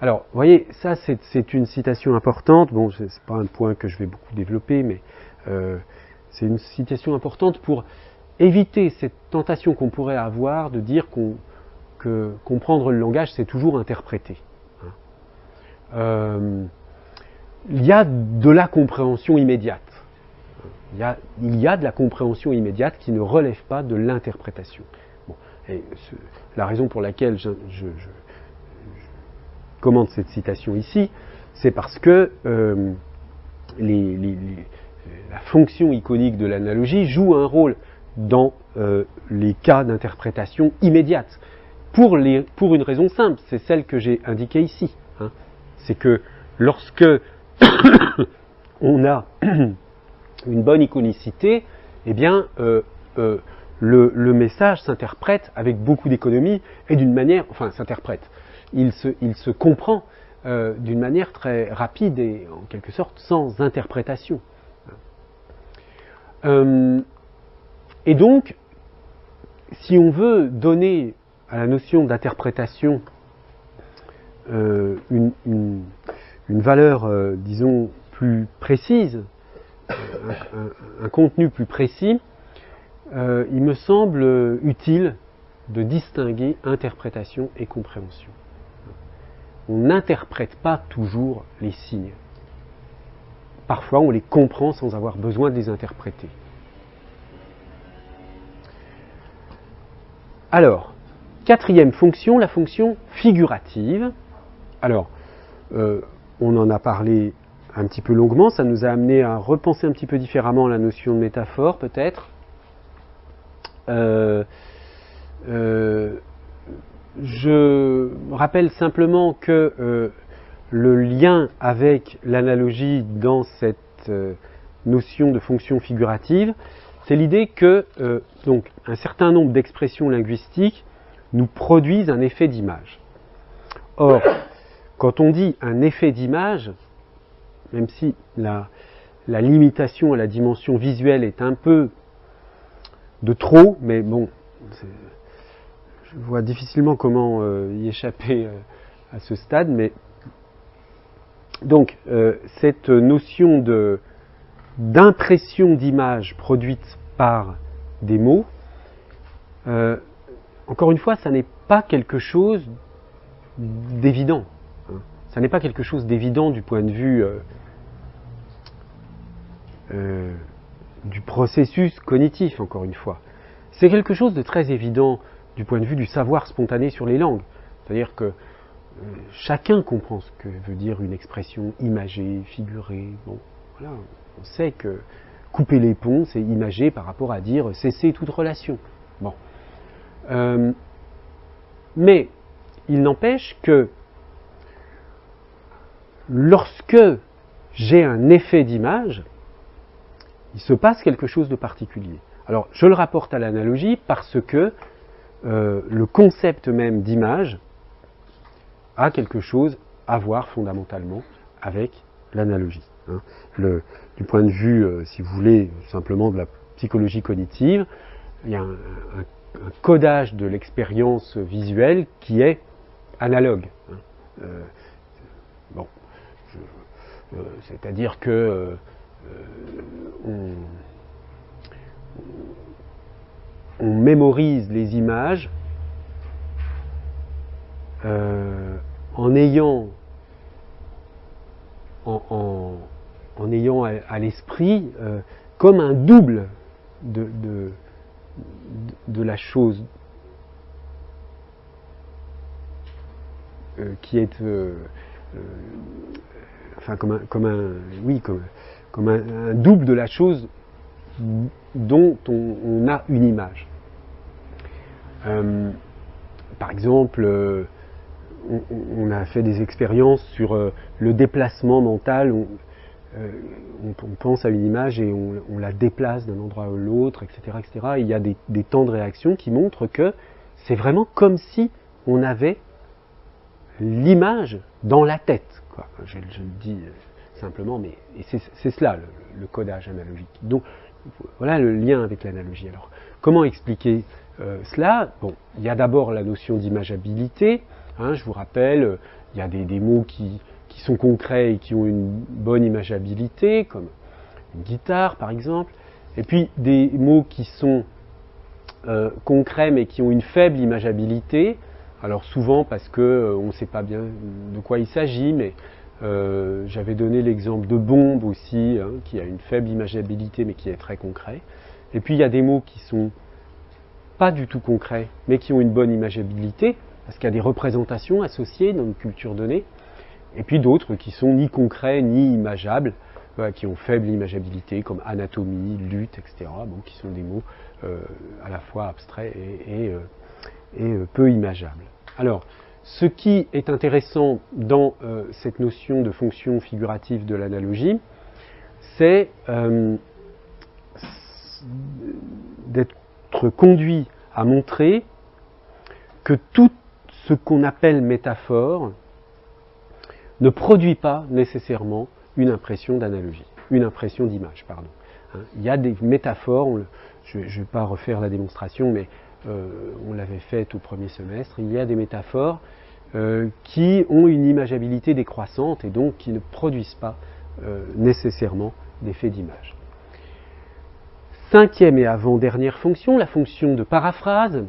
Alors, vous voyez, ça c'est une citation importante, bon, c'est pas un point que je vais beaucoup développer, mais c'est une citation importante pour éviter cette tentation qu'on pourrait avoir de dire que comprendre le langage, c'est toujours interpréter. Il y a de la compréhension immédiate. Il y a de la compréhension immédiate qui ne relève pas de l'interprétation. Bon, la raison pour laquelle je commente cette citation ici, c'est parce que la fonction iconique de l'analogie joue un rôle dans les cas d'interprétation immédiate. Pour une raison simple, c'est celle que j'ai indiquée ici. C'est que lorsque on a une bonne iconicité, eh bien, le message s'interprète avec beaucoup d'économie et d'une manière, enfin, s'interprète. Il se comprend d'une manière très rapide et en quelque sorte sans interprétation. Et donc, si on veut donner à la notion d'interprétation une valeur, disons, plus précise, un contenu plus précis, il me semble utile de distinguer interprétation et compréhension. On n'interprète pas toujours les signes. Parfois, on les comprend sans avoir besoin de les interpréter. Alors, quatrième fonction, la fonction figurative. Alors, on en a parlé un petit peu longuement, ça nous a amené à repenser un petit peu différemment la notion de métaphore, peut-être. Je rappelle simplement que le lien avec l'analogie dans cette notion de fonction figurative, c'est l'idée que donc, un certain nombre d'expressions linguistiques nous produisent un effet d'image. Or, quand on dit un effet d'image, même si la limitation à la dimension visuelle est un peu de trop, mais bon, je vois difficilement comment y échapper à ce stade, mais donc cette notion d'impression d'image produite par des mots, encore une fois, ça n'est pas quelque chose d'évident. Ça n'est pas quelque chose d'évident du point de vue du processus cognitif, encore une fois. C'est quelque chose de très évident du point de vue du savoir spontané sur les langues. C'est-à-dire que chacun comprend ce que veut dire une expression imagée, figurée. Bon, Voilà, on sait que couper les ponts, c'est imagé par rapport à dire cesser toute relation. Bon. Mais il n'empêche que lorsque j'ai un effet d'image, il se passe quelque chose de particulier. Alors, je le rapporte à l'analogie parce que le concept même d'image a quelque chose à voir fondamentalement avec l'analogie. Hein. Du point de vue, si vous voulez, simplement de la psychologie cognitive, il y a un codage de l'expérience visuelle qui est analogue. Hein. Bon, c'est-à-dire que on mémorise les images en ayant à l'esprit comme un double de la chose qui est enfin comme un double de la chose dont on a une image. Par exemple, on a fait des expériences sur le déplacement mental. On pense à une image et on la déplace d'un endroit à l'autre, etc., etc. Et il y a des temps de réaction qui montrent que c'est vraiment comme si on avait l'image dans la tête, quoi. Je le dis simplement, mais c'est cela le codage analogique. Donc voilà le lien avec l'analogie. Alors comment expliquer cela? Bon, il y a d'abord la notion d'imageabilité. Hein, je vous rappelle, il y a des mots qui sont concrets et qui ont une bonne imageabilité, comme une guitare par exemple, et puis des mots qui sont concrets mais qui ont une faible imageabilité. Alors souvent parce que on ne sait pas bien de quoi il s'agit, mais j'avais donné l'exemple de bombe aussi, hein, qui a une faible imageabilité mais qui est très concret. Et puis il y a des mots qui sont pas du tout concrets, mais qui ont une bonne imageabilité, parce qu'il y a des représentations associées dans une culture donnée, et puis d'autres qui sont ni concrets ni imageables, qui ont faible imageabilité, comme anatomie, lutte, etc., bon, qui sont des mots à la fois abstraits et peu imageables. Alors, ce qui est intéressant dans cette notion de fonction figurative de l'analogie, c'est d'être conduit à montrer que tout ce qu'on appelle métaphore ne produit pas nécessairement une impression d'analogie, une impression d'image, pardon. Il y a des métaphores, je ne vais pas refaire la démonstration, mais on l'avait faite au premier semestre, il y a des métaphores qui ont une imageabilité décroissante et donc qui ne produisent pas nécessairement d'effet d'image. Cinquième et avant-dernière fonction, la fonction de paraphrase.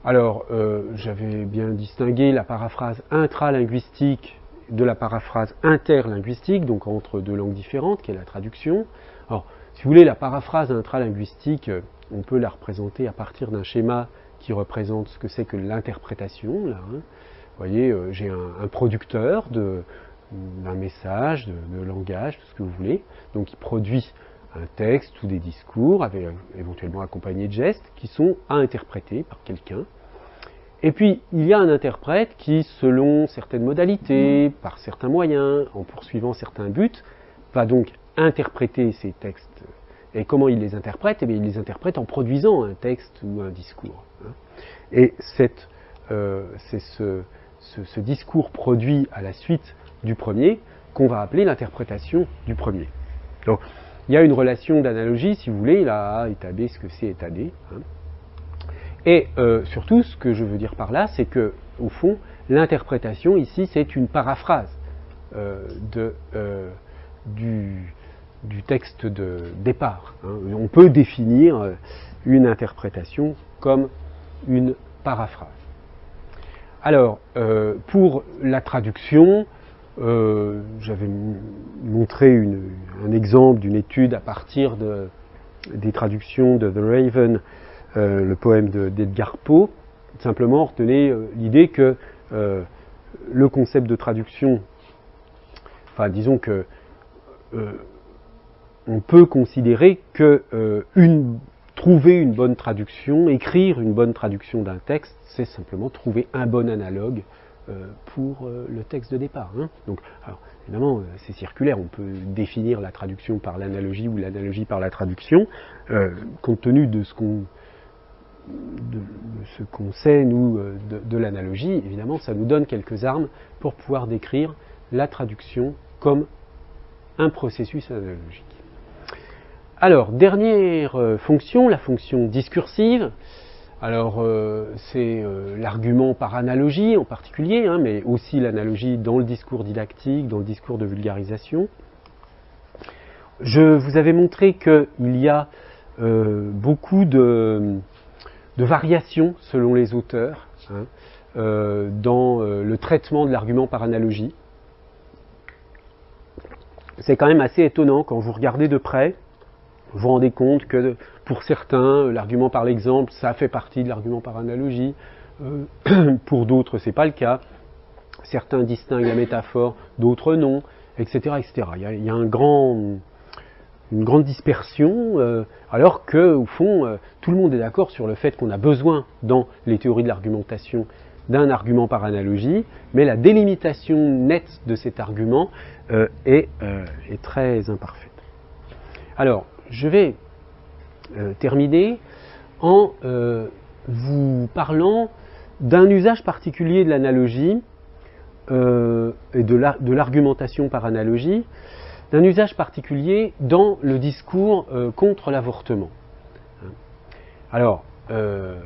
Alors, j'avais bien distingué la paraphrase intralinguistique de la paraphrase interlinguistique, donc entre deux langues différentes, qui est la traduction. Alors, si vous voulez, la paraphrase intralinguistique, on peut la représenter à partir d'un schéma qui représente ce que c'est que l'interprétation. Là, hein. Vous voyez, j'ai un producteur d'un message, de langage, tout ce que vous voulez, donc il produit un texte ou des discours, avec, éventuellement accompagnés de gestes, qui sont à interpréter par quelqu'un. Et puis, il y a un interprète qui, selon certaines modalités, par certains moyens, en poursuivant certains buts, va donc interpréter ces textes. Et comment il les interprète? Eh bien, il les interprète en produisant un texte ou un discours. Et c'est ce discours produit à la suite du premier qu'on va appeler l'interprétation du premier. Donc, il y a une relation d'analogie, si vous voulez, là, A est à B, ce que C est à D. Hein. Et surtout, ce que je veux dire par là, c'est que, au fond, l'interprétation ici, c'est une paraphrase du texte de départ. Hein. On peut définir une interprétation comme une paraphrase. Alors, pour la traduction, j'avais montré un exemple d'une étude à partir des traductions de The Raven, le poème d'Edgar Poe. Simplement, retenez l'idée que le concept de traduction, enfin disons que on peut considérer que trouver une bonne traduction, écrire une bonne traduction d'un texte, c'est simplement trouver un bon analogue pour le texte de départ. Hein. Donc, alors, évidemment, c'est circulaire, on peut définir la traduction par l'analogie ou l'analogie par la traduction, compte tenu de ce qu'on sait, nous, de l'analogie, évidemment, ça nous donne quelques armes pour pouvoir décrire la traduction comme un processus analogique. Alors, dernière fonction, la fonction discursive. Alors, c'est l'argument par analogie en particulier, hein, mais aussi l'analogie dans le discours didactique, dans le discours de vulgarisation. Je vous avais montré qu'il y a beaucoup de variations selon les auteurs hein, dans le traitement de l'argument par analogie. C'est quand même assez étonnant quand vous regardez de près. Vous vous rendez compte que pour certains, l'argument par l'exemple, ça fait partie de l'argument par analogie. Pour d'autres, c'est pas le cas. Certains distinguent la métaphore, d'autres non, etc., etc. Il y a une grande dispersion, alors que, au fond, tout le monde est d'accord sur le fait qu'on a besoin, dans les théories de l'argumentation, d'un argument par analogie, mais la délimitation nette de cet argument est très imparfaite. Alors, je vais terminer en vous parlant d'un usage particulier de l'analogie et de l'argumentation par analogie, d'un usage particulier dans le discours contre l'avortement. Alors, on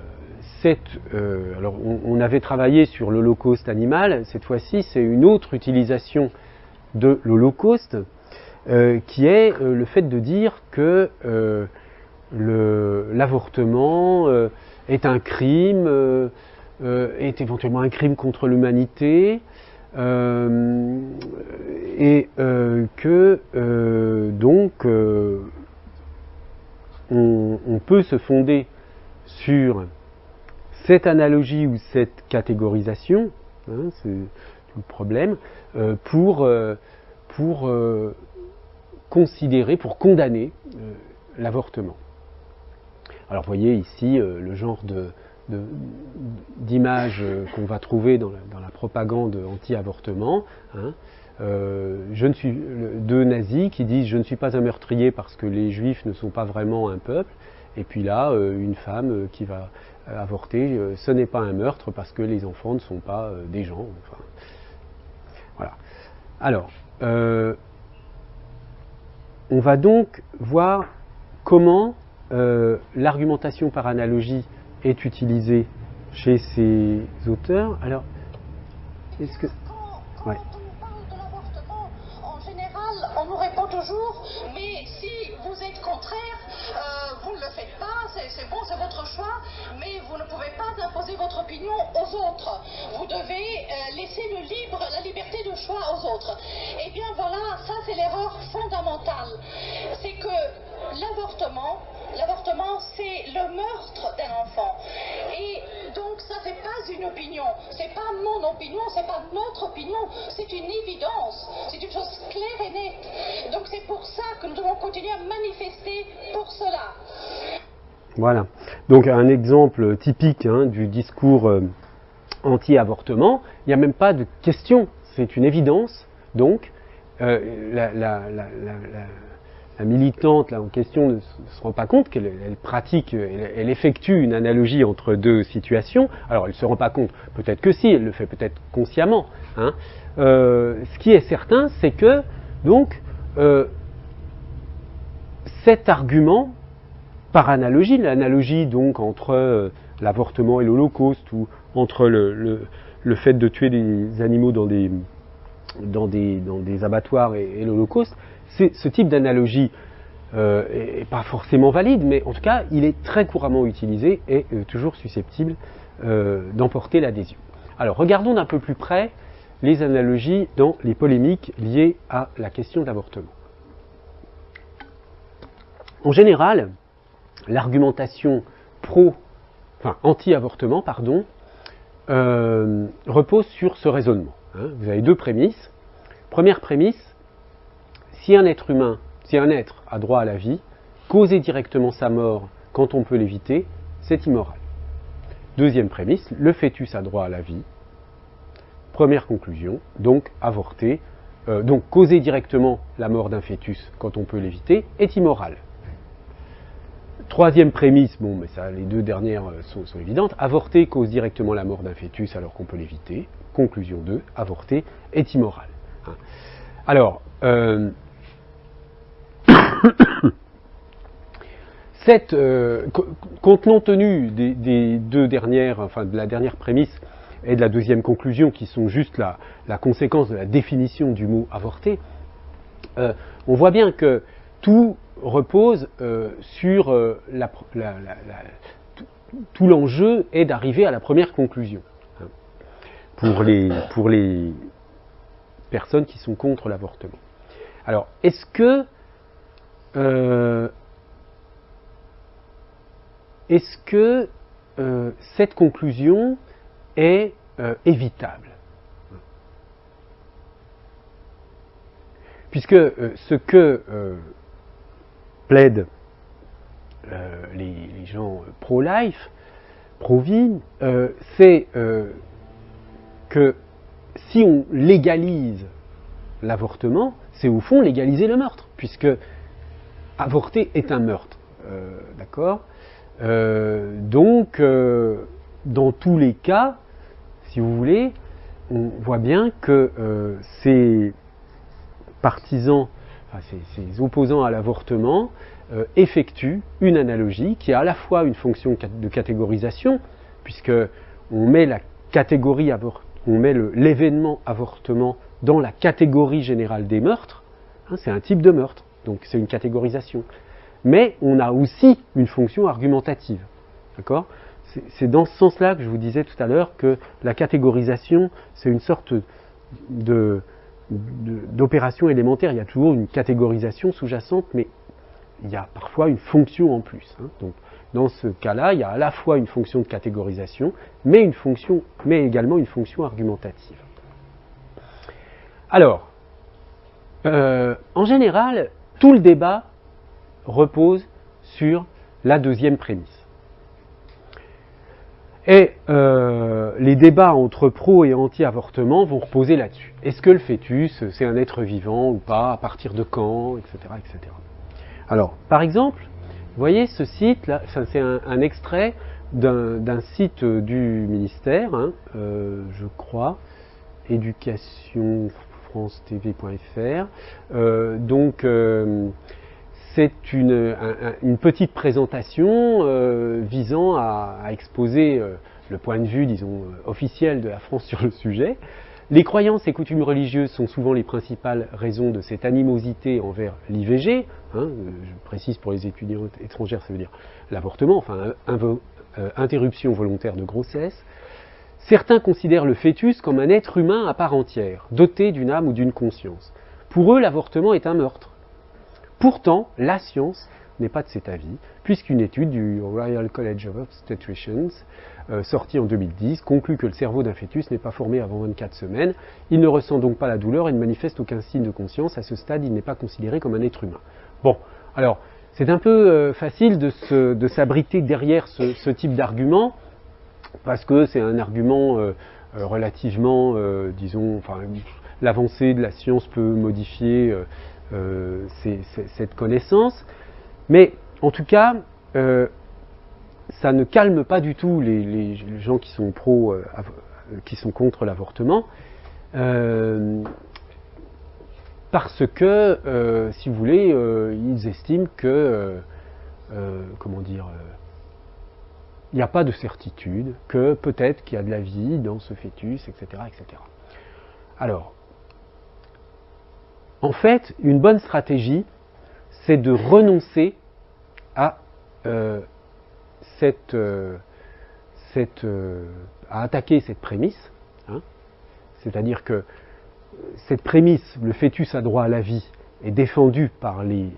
avait travaillé sur l'Holocauste animal, cette fois-ci c'est une autre utilisation de l'Holocauste, qui est le fait de dire que l'avortement est un crime, est éventuellement un crime contre l'humanité, et que donc on peut se fonder sur cette analogie ou cette catégorisation, hein, c'est tout le problème, pour considérer, pour condamner l'avortement. Alors vous voyez ici le genre d'images qu'on va trouver dans la propagande anti-avortement, hein, deux nazis qui disent « je ne suis pas un meurtrier parce que les juifs ne sont pas vraiment un peuple », et puis là, une femme qui va avorter, ce n'est pas un meurtre parce que les enfants ne sont pas des gens. Enfin, voilà. Alors, on va donc voir comment l'argumentation par analogie est utilisée chez ces auteurs. Alors, est-ce que... Ouais. En général, on nous répond toujours, mais si vous êtes contraire, vous ne le faites pas, c'est bon, c'est votre choix, mais vous ne pouvez pas imposer votre opinion aux autres. Vous devez laisser la liberté de choix aux autres. Eh bien voilà, ça c'est l'erreur fondamentale. C'est que l'avortement, c'est le meurtre d'un enfant. Et donc ça c'est pas une opinion, c'est pas mon opinion, c'est pas notre opinion, c'est une évidence, c'est une chose claire et nette. Donc c'est pour ça que nous devons continuer à manifester pour cela. Voilà, donc un exemple typique hein, du discours anti-avortement, il n'y a même pas de question, c'est une évidence, donc la militante là, en question ne se rend pas compte qu'elle pratique, elle effectue une analogie entre deux situations. Alors elle ne se rend pas compte, peut-être que si, elle le fait peut-être consciemment. Hein. Ce qui est certain, c'est que donc cet argument, par analogie, l'analogie donc entre l'avortement et l'Holocauste, ou entre le fait de tuer des animaux dans des abattoirs et l'Holocauste, ce type d'analogie n'est pas forcément valide, mais en tout cas, il est très couramment utilisé et toujours susceptible d'emporter l'adhésion. Alors, regardons d'un peu plus près les analogies dans les polémiques liées à la question de l'avortement. En général, l'argumentation anti-avortement, repose sur ce raisonnement. Hein. Vous avez deux prémisses. Première prémisse, si un être humain si un être a droit à la vie, causer directement sa mort quand on peut l'éviter, c'est immoral. Deuxième prémisse, le fœtus a droit à la vie. Première conclusion, donc avorter, donc causer directement la mort d'un fœtus quand on peut l'éviter est immoral. Troisième prémisse, bon, mais ça, les deux dernières sont évidentes. Avorter cause directement la mort d'un fœtus alors qu'on peut l'éviter. Conclusion 2, avorter est immoral. Hein. Alors, compte tenu des deux dernières, enfin de la dernière prémisse et de la deuxième conclusion, qui sont juste la conséquence de la définition du mot avorter, on voit bien que tout repose sur tout l'enjeu est d'arriver à la première conclusion, hein, pour les personnes qui sont contre l'avortement. Alors, est-ce que cette conclusion est évitable? Puisque ce que plaident les gens pro-life, pro-vie, c'est que si on légalise l'avortement, c'est au fond légaliser le meurtre, puisque avorter est un meurtre. D'accord ? Donc, dans tous les cas, si vous voulez, on voit bien que ces partisans, enfin, ces opposants à l'avortement, effectuent une analogie qui a à la fois une fonction de catégorisation, puisque on met la catégorie on met l'événement avortement dans la catégorie générale des meurtres, hein, c'est un type de meurtre, donc c'est une catégorisation. Mais on a aussi une fonction argumentative. D'accord ? C'est dans ce sens-là que je vous disais tout à l'heure que la catégorisation, c'est une sorte d'opération élémentaire. Il y a toujours une catégorisation sous-jacente, mais il y a parfois une fonction en plus. Hein. Donc, dans ce cas-là, il y a à la fois une fonction de catégorisation, mais également une fonction argumentative. Alors, en général, tout le débat repose sur la deuxième prémisse. Et les débats entre pro et anti-avortement vont reposer là-dessus. Est-ce que le fœtus, c'est un être vivant ou pas, à partir de quand, etc. etc. Alors, par exemple, vous voyez ce site-là, c'est un extrait d'un site du ministère, hein, je crois, éducationfrancetv.fr. C'est une petite présentation visant à exposer le point de vue, disons, officiel de la France sur le sujet. Les croyances et coutumes religieuses sont souvent les principales raisons de cette animosité envers l'IVG. Hein, je précise pour les étudiants étrangères, ça veut dire l'avortement, enfin interruption volontaire de grossesse. Certains considèrent le fœtus comme un être humain à part entière, doté d'une âme ou d'une conscience. Pour eux, l'avortement est un meurtre. Pourtant, la science n'est pas de cet avis, puisqu'une étude du Royal College of Obstetricians, sortie en 2010, conclut que le cerveau d'un fœtus n'est pas formé avant 24 semaines. Il ne ressent donc pas la douleur et ne manifeste aucun signe de conscience. À ce stade, il n'est pas considéré comme un être humain. Bon, alors, c'est un peu facile de s'abriter derrière ce type d'argument, parce que c'est un argument relativement, disons, enfin, l'avancée de la science peut modifier cette connaissance, mais en tout cas, ça ne calme pas du tout les gens qui sont qui sont contre l'avortement, parce que, si vous voulez, ils estiment que, comment dire, il n'y a pas de certitude, que peut-être qu'il y a de la vie dans ce fœtus, etc., etc. Alors, en fait, une bonne stratégie, c'est de renoncer à attaquer cette prémisse, hein. C'est-à-dire que cette prémisse, le fœtus a droit à la vie, est défendue par les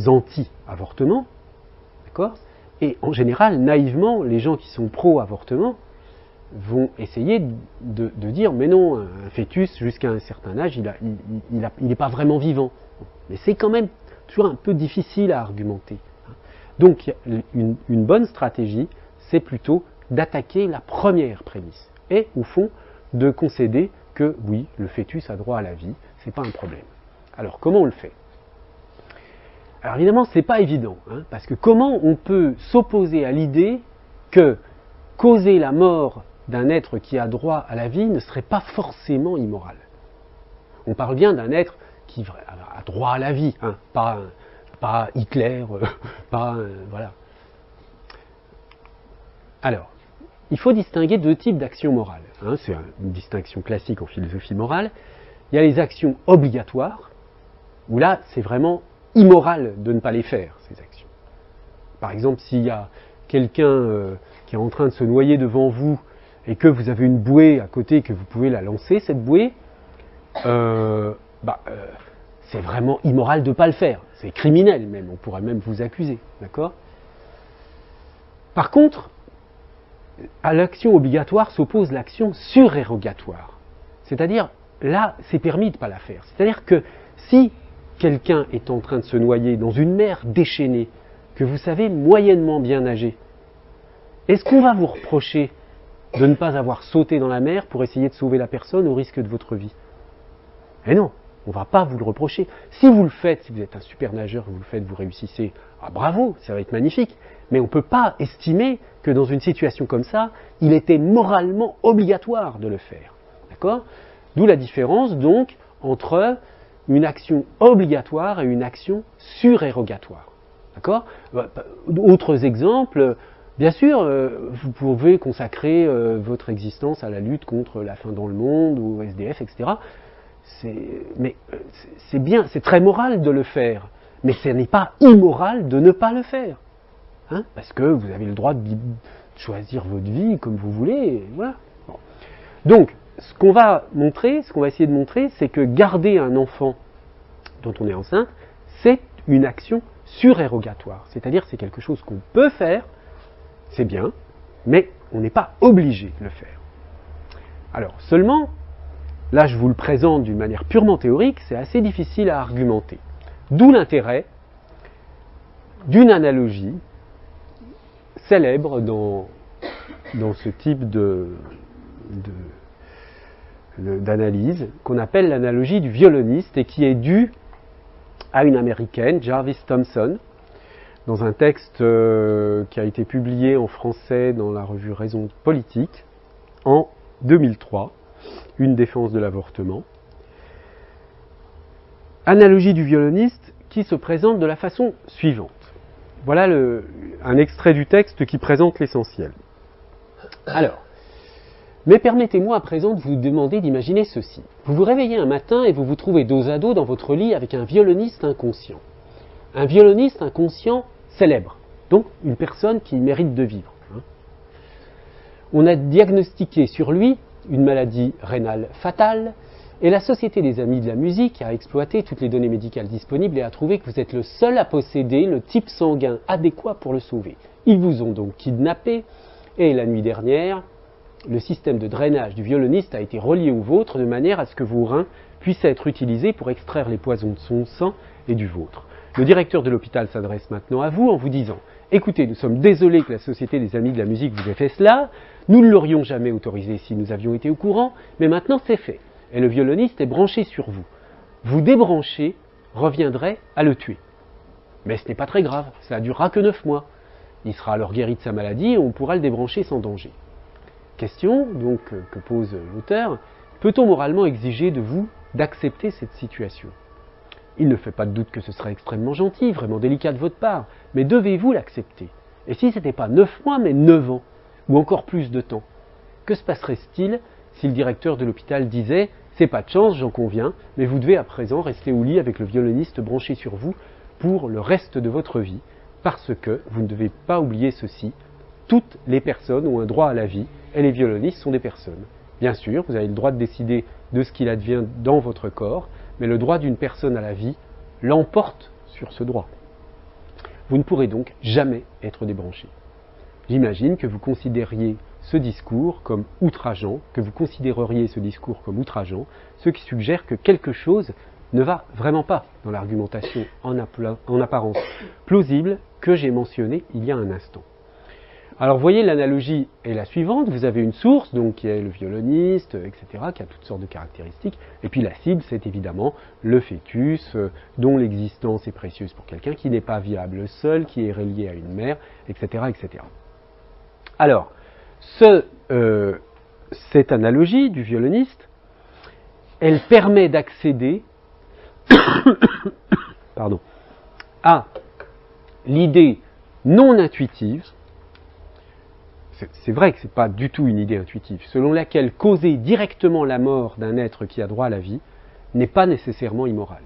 anti-avortements, d'accord ? Et en général, naïvement, les gens qui sont pro-avortement vont essayer de dire mais non, un fœtus jusqu'à un certain âge, il n'est pas vraiment vivant. Mais c'est quand même toujours un peu difficile à argumenter. Donc une bonne stratégie, c'est plutôt d'attaquer la première prémisse et au fond de concéder que oui, le fœtus a droit à la vie, c'est pas un problème. Alors comment on le fait? Alors évidemment, c'est pas évident, parce que comment on peut s'opposer à l'idée que causer la mort d'un être qui a droit à la vie ne serait pas forcément immoral? On parle bien d'un être qui a droit à la vie, pas Hitler, voilà. Alors, il faut distinguer deux types d'actions morales. C'est une distinction classique en philosophie morale. Il y a les actions obligatoires, où là, c'est vraiment immoral de ne pas les faire, ces actions. Par exemple, s'il y a quelqu'un qui est en train de se noyer devant vous et que vous avez une bouée à côté et que vous pouvez la lancer, cette bouée, c'est vraiment immoral de ne pas le faire. C'est criminel même, on pourrait même vous accuser, d'accord? Par contre, à l'action obligatoire s'oppose l'action surérogatoire. C'est-à-dire, là, c'est permis de ne pas la faire. C'est-à-dire que si quelqu'un est en train de se noyer dans une mer déchaînée, que vous savez moyennement bien nager, est-ce qu'on va vous reprocher de ne pas avoir sauté dans la mer pour essayer de sauver la personne au risque de votre vie? Eh non, on ne va pas vous le reprocher. Si vous le faites, si vous êtes un super nageur, vous le faites, vous réussissez, bravo, ça va être magnifique. Mais on ne peut pas estimer que dans une situation comme ça, il était moralement obligatoire de le faire. D'accord? D'où la différence donc entre une action obligatoire et une action surérogatoire. D'accord? Autres exemples, bien sûr, vous pouvez consacrer votre existence à la lutte contre la faim dans le monde, ou au SDF, etc. Mais c'est bien, c'est très moral de le faire, mais ce n'est pas immoral de ne pas le faire. Parce que vous avez le droit de choisir votre vie comme vous voulez, et voilà. Bon. Donc, ce qu'on va essayer de montrer, c'est que garder un enfant dont on est enceinte, c'est une action surérogatoire. C'est-à-dire c'est quelque chose qu'on peut faire, c'est bien, mais on n'est pas obligé de le faire. Alors, seulement, là je vous le présente d'une manière purement théorique, c'est assez difficile à argumenter. D'où l'intérêt d'une analogie célèbre dans ce type d'analyse, qu'on appelle l'analogie du violoniste et qui est due à une américaine, Jarvis Thompson, dans un texte qui a été publié en français dans la revue Raison politique en 2003, une défense de l'avortement. Analogie du violoniste qui se présente de la façon suivante. Voilà un extrait du texte qui présente l'essentiel. Alors, mais permettez-moi à présent de vous demander d'imaginer ceci. Vous vous réveillez un matin et vous vous trouvez dos à dos dans votre lit avec un violoniste inconscient. Un violoniste inconscient célèbre, donc une personne qui mérite de vivre. On a diagnostiqué sur lui une maladie rénale fatale, et la Société des Amis de la Musique a exploité toutes les données médicales disponibles et a trouvé que vous êtes le seul à posséder le type sanguin adéquat pour le sauver. Ils vous ont donc kidnappé, et la nuit dernière, le système de drainage du violoniste a été relié au vôtre de manière à ce que vos reins puissent être utilisés pour extraire les poisons de son sang et du vôtre. Le directeur de l'hôpital s'adresse maintenant à vous en vous disant « Écoutez, nous sommes désolés que la Société des Amis de la Musique vous ait fait cela, nous ne l'aurions jamais autorisé si nous avions été au courant, mais maintenant c'est fait. Et le violoniste est branché sur vous. Vous débranchez reviendrait à le tuer. Mais ce n'est pas très grave, ça durera que 9 mois. Il sera alors guéri de sa maladie et on pourra le débrancher sans danger. » Question donc que pose l'auteur, peut-on moralement exiger de vous d'accepter cette situation? Il ne fait pas de doute que ce serait extrêmement gentil, vraiment délicat de votre part, mais devez-vous l'accepter? Et si ce n'était pas 9 mois, mais 9 ans, ou encore plus de temps? Que se passerait-il si le directeur de l'hôpital disait « C'est pas de chance, j'en conviens, mais vous devez à présent rester au lit avec le violoniste branché sur vous pour le reste de votre vie, parce que vous ne devez pas oublier ceci, toutes les personnes ont un droit à la vie, et les violonistes sont des personnes. Bien sûr, vous avez le droit de décider de ce qu'il advient dans votre corps, mais le droit d'une personne à la vie l'emporte sur ce droit. Vous ne pourrez donc jamais être débranché. J'imagine que vous considéreriez ce discours comme outrageant, ce qui suggère que quelque chose ne va vraiment pas dans l'argumentation en apparence plausible que j'ai mentionnée il y a un instant. Alors vous voyez, l'analogie est la suivante, vous avez une source, donc qui est le violoniste, etc., qui a toutes sortes de caractéristiques, et puis la cible, c'est évidemment le fœtus, dont l'existence est précieuse pour quelqu'un, qui n'est pas viable seul, qui est relié à une mère, etc., etc. Alors, cette analogie du violoniste, elle permet d'accéder à l'idée non intuitive. C'est vrai que ce n'est pas du tout une idée intuitive, selon laquelle causer directement la mort d'un être qui a droit à la vie n'est pas nécessairement immoral.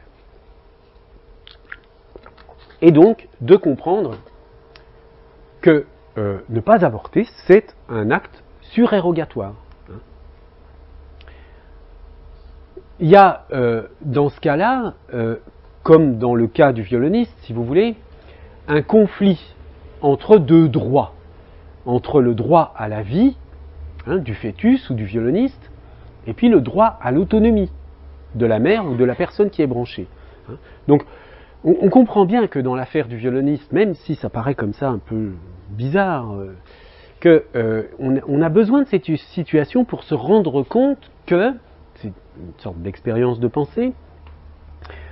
Et donc, de comprendre que ne pas avorter, c'est un acte surérogatoire. Il y a, dans ce cas-là, comme dans le cas du violoniste, si vous voulez, un conflit entre deux droits. Entre le droit à la vie, du fœtus ou du violoniste, et puis le droit à l'autonomie de la mère ou de la personne qui est branchée. Donc, on comprend bien que dans l'affaire du violoniste, même si ça paraît comme ça un peu bizarre, on a besoin de cette situation pour se rendre compte que, c'est une sorte d'expérience de pensée,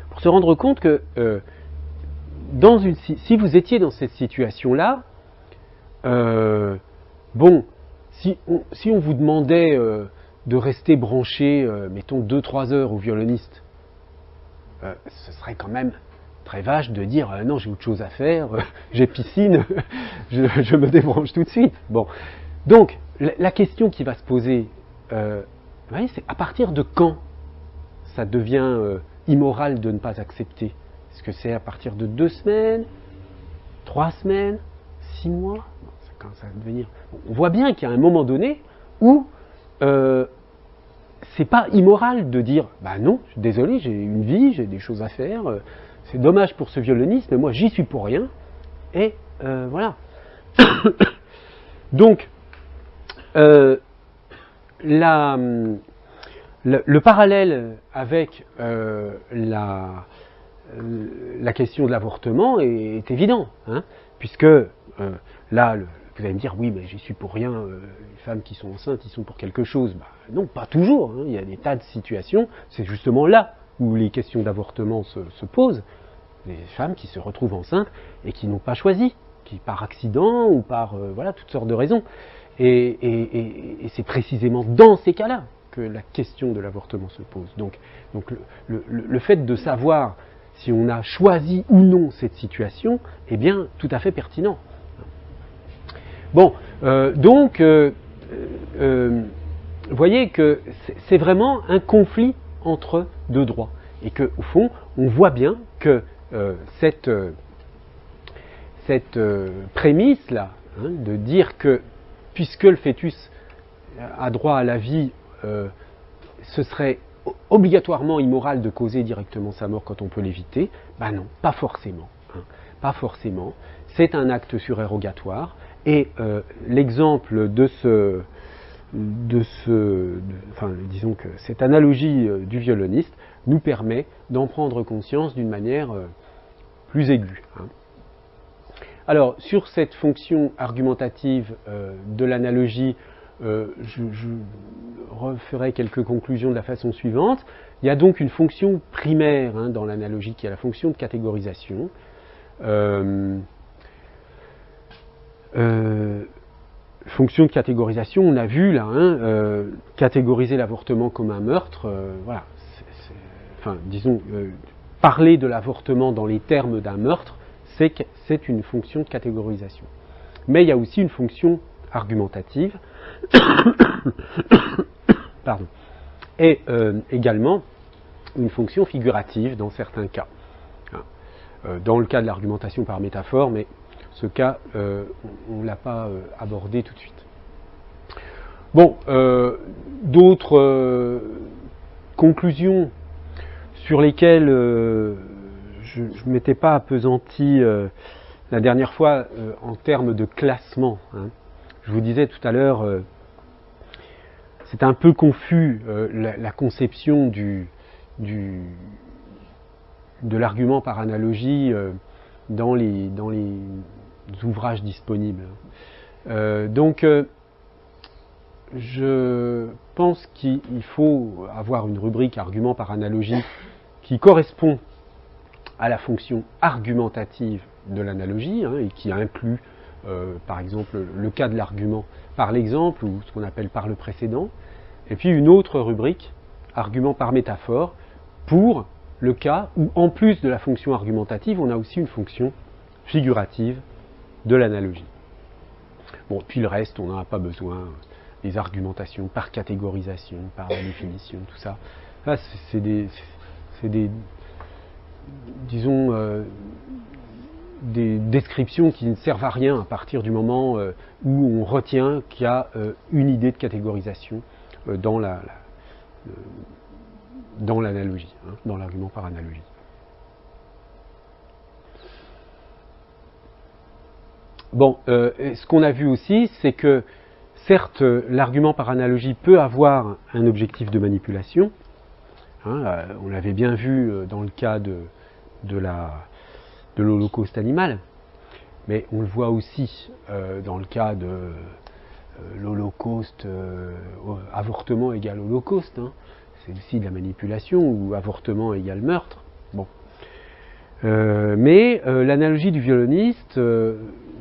pour se rendre compte que si vous étiez dans cette situation-là, si on vous demandait de rester branché, mettons 2-3 heures au violoniste, ce serait quand même très vache de dire non, j'ai autre chose à faire, j'ai piscine, je me débranche tout de suite. Bon, donc la question qui va se poser, c'est à partir de quand ça devient immoral de ne pas accepter? Est-ce que c'est à partir de 2 semaines, 3 semaines, 6 mois? Ça va devenir... On voit bien qu'il y a un moment donné où c'est pas immoral de dire bah non, je suis désolé, j'ai une vie, j'ai des choses à faire, c'est dommage pour ce violoniste, mais moi j'y suis pour rien, et voilà. Donc, le parallèle avec la question de l'avortement est évident, puisque là, vous allez me dire, oui, mais j'y suis pour rien, les femmes qui sont enceintes, ils sont pour quelque chose. Bah, non, pas toujours, il y a des tas de situations, c'est justement là où les questions d'avortement se posent, des femmes qui se retrouvent enceintes et qui n'ont pas choisi, qui par accident ou par toutes sortes de raisons. Et c'est précisément dans ces cas-là que la question de l'avortement se pose. Donc le fait de savoir si on a choisi ou non cette situation est bien tout à fait pertinent. Bon, vous voyez que c'est vraiment un conflit entre deux droits. Et qu'au fond, on voit bien que cette prémisse-là, de dire que puisque le fœtus a droit à la vie, ce serait obligatoirement immoral de causer directement sa mort quand on peut l'éviter, ben non, pas forcément. Pas forcément. C'est un acte surérogatoire. Et l'exemple disons que cette analogie du violoniste nous permet d'en prendre conscience d'une manière plus aiguë. Alors, sur cette fonction argumentative de l'analogie, je referai quelques conclusions de la façon suivante. Il y a donc une fonction primaire dans l'analogie qui est la fonction de catégorisation. Fonction de catégorisation, on a vu là, catégoriser l'avortement comme un meurtre, voilà. Disons, parler de l'avortement dans les termes d'un meurtre, c'est une fonction de catégorisation. Mais il y a aussi une fonction argumentative, pardon, et également une fonction figurative dans certains cas. Dans le cas de l'argumentation par métaphore, mais ce cas, on ne l'a pas abordé tout de suite. Bon, d'autres conclusions sur lesquelles je ne m'étais pas appesanti la dernière fois en termes de classement. Je vous disais tout à l'heure, c'est un peu confus la conception de l'argument par analogie dans les ouvrages disponibles. Donc, je pense qu'il faut avoir une rubrique argument par analogie qui correspond à la fonction argumentative de l'analogie et qui inclut, par exemple, le cas de l'argument par l'exemple ou ce qu'on appelle par le précédent, et puis une autre rubrique, argument par métaphore, pour le cas où, en plus de la fonction argumentative, on a aussi une fonction figurative de l'analogie. Bon, puis le reste, on n'en a pas besoin, les argumentations par catégorisation, par définition, tout ça. Là, c'est des disons, des descriptions qui ne servent à rien à partir du moment où on retient qu'il y a une idée de catégorisation dans l'analogie, dans l'argument par analogie. Bon, ce qu'on a vu aussi, c'est que certes, l'argument par analogie peut avoir un objectif de manipulation. On l'avait bien vu dans le cas de l'Holocauste animal, mais on le voit aussi dans le cas de l'Holocauste, avortement égale Holocauste, c'est aussi de la manipulation, ou avortement égale meurtre. Bon. Mais l'analogie du violoniste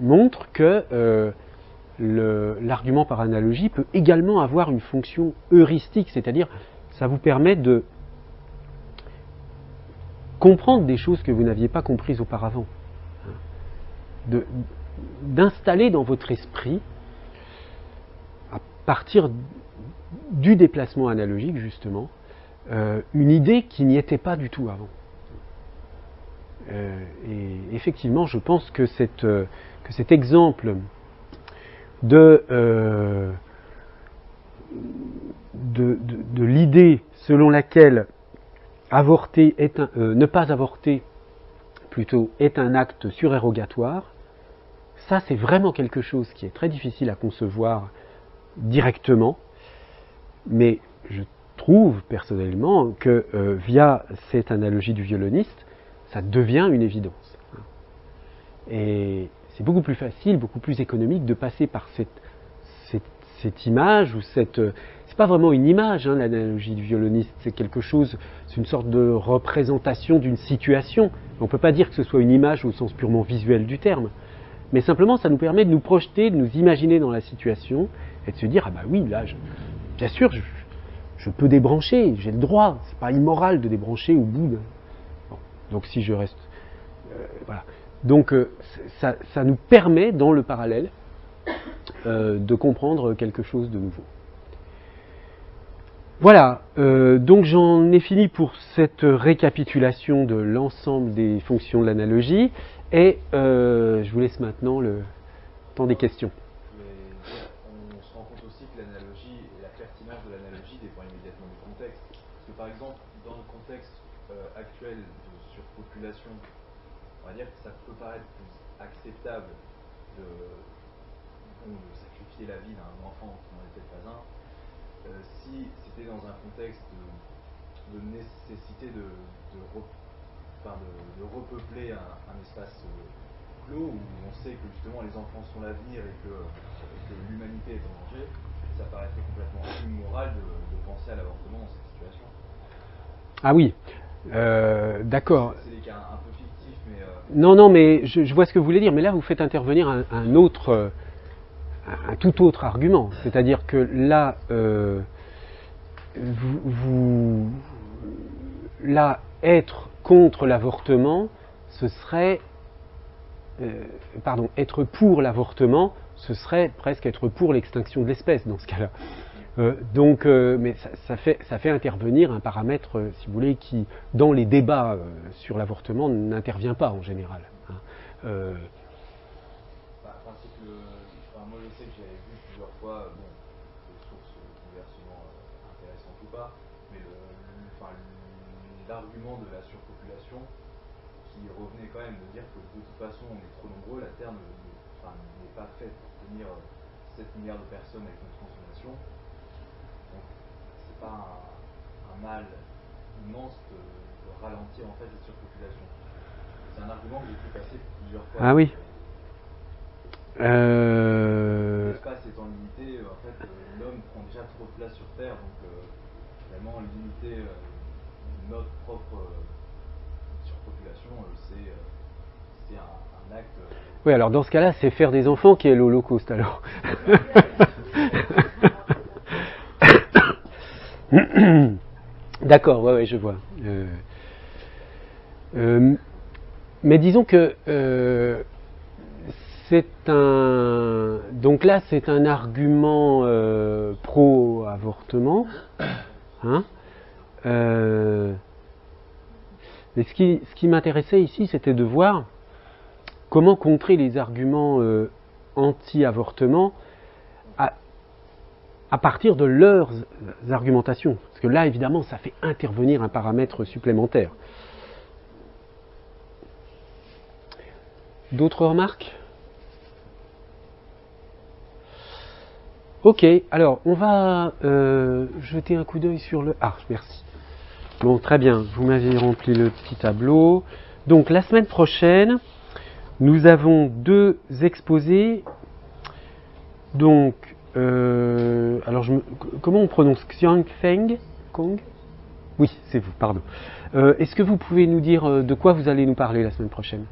montre que l'argument par analogie peut également avoir une fonction heuristique, c'est-à-dire ça vous permet de comprendre des choses que vous n'aviez pas comprises auparavant, d'installer dans votre esprit, à partir du déplacement analogique justement, une idée qui n'y était pas du tout avant. Et effectivement, je pense que cet exemple de l'idée selon laquelle avorter est ne pas avorter plutôt est un acte surérogatoire, ça c'est vraiment quelque chose qui est très difficile à concevoir directement, mais je trouve personnellement que via cette analogie du violoniste, ça devient une évidence. Et c'est beaucoup plus facile, beaucoup plus économique de passer par cette image, ou c'est pas vraiment une image, l'analogie du violoniste, c'est quelque chose, c'est une sorte de représentation d'une situation. On ne peut pas dire que ce soit une image au sens purement visuel du terme, mais simplement ça nous permet de nous projeter, de nous imaginer dans la situation, et de se dire, ah bah oui, là, bien sûr, je peux débrancher, j'ai le droit, c'est pas immoral de débrancher au bout de... Bon, donc si je reste... voilà. Donc ça nous permet, dans le parallèle, de comprendre quelque chose de nouveau. Voilà, donc j'en ai fini pour cette récapitulation de l'ensemble des fonctions de l'analogie, et je vous laisse maintenant le temps des questions. On se rend compte aussi que l'analogie et la pertinence de l'analogie dépend immédiatement du contexte. Parce que par exemple, dans le contexte actuel de surpopulation, on va dire que ça peut paraître plus acceptable de sacrifier la vie d'un enfant qui n'en était pas un, si c'était dans un contexte de nécessité de repeupler un espace clos, où on sait que justement les enfants sont l'avenir et que l'humanité est en danger, ça paraîtrait complètement immoral de penser à l'avortement dans cette situation. Ah oui, d'accord. C'est des cas un peu fictifs, mais... Non, mais je vois ce que vous voulez dire, mais là vous faites intervenir un tout autre argument. C'est-à-dire que là, là, être contre l'avortement, ce serait... être pour l'avortement, ce serait presque être pour l'extinction de l'espèce dans ce cas-là. Mais ça fait intervenir un paramètre, si vous voulez, qui, dans les débats sur l'avortement, n'intervient pas en général. Moi je sais que j'avais vu plusieurs fois, des sources diversement intéressantes ou pas, mais l'argument de la surpopulation qui revenait quand même de dire que de toute façon on est trop nombreux, la Terre n'est pas faite pour tenir 7 milliards de personnes avec notre consommation. Donc c'est pas un mal immense de ralentir en fait cette surpopulation. C'est un argument que j'ai pu passer plusieurs fois. Ah oui. L'espace étant limité, en fait, l'homme prend déjà trop de place sur Terre, donc vraiment limiter notre propre surpopulation, c'est un acte. Oui, alors dans ce cas-là, c'est faire des enfants qui est l'Holocauste alors. D'accord, ouais, je vois. Mais disons que donc là, c'est un argument pro-avortement. Hein, mais ce qui m'intéressait ici, c'était de voir comment contrer les arguments anti-avortement à partir de leurs argumentations. Parce que là, évidemment, ça fait intervenir un paramètre supplémentaire. D'autres remarques ? Ok, alors on va jeter un coup d'œil sur le... Ah, merci. Bon, très bien, vous m'avez rempli le petit tableau. Donc la semaine prochaine, nous avons 2 exposés. Donc, alors comment on prononce Xiangfeng Kong ? Oui, c'est vous, pardon. Est-ce que vous pouvez nous dire de quoi vous allez nous parler la semaine prochaine ?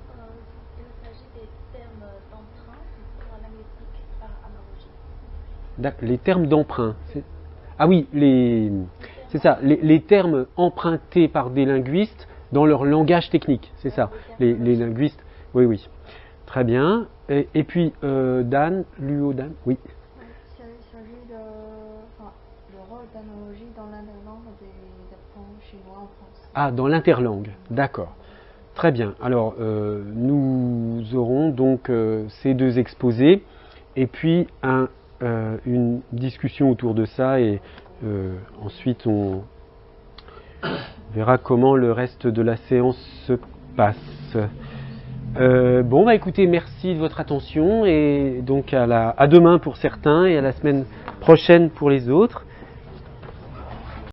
Il s'agit des termes d'emprunt pour la linguistique par analogie. Les termes d'emprunt. Ah oui, c'est ça, les termes empruntés par des linguistes dans leur langage technique, c'est ça. Les linguistes, oui. Très bien. Et puis, Dan, Dan, oui. Il s'agit de le rôle d'analogie dans l'interlangue des accents chinois en France. Ah, dans l'interlangue, d'accord. Très bien. Alors, nous aurons donc ces 2 exposés et puis une discussion autour de ça et ensuite on verra comment le reste de la séance se passe. Bon, écoutez, merci de votre attention et donc à demain pour certains et à la semaine prochaine pour les autres.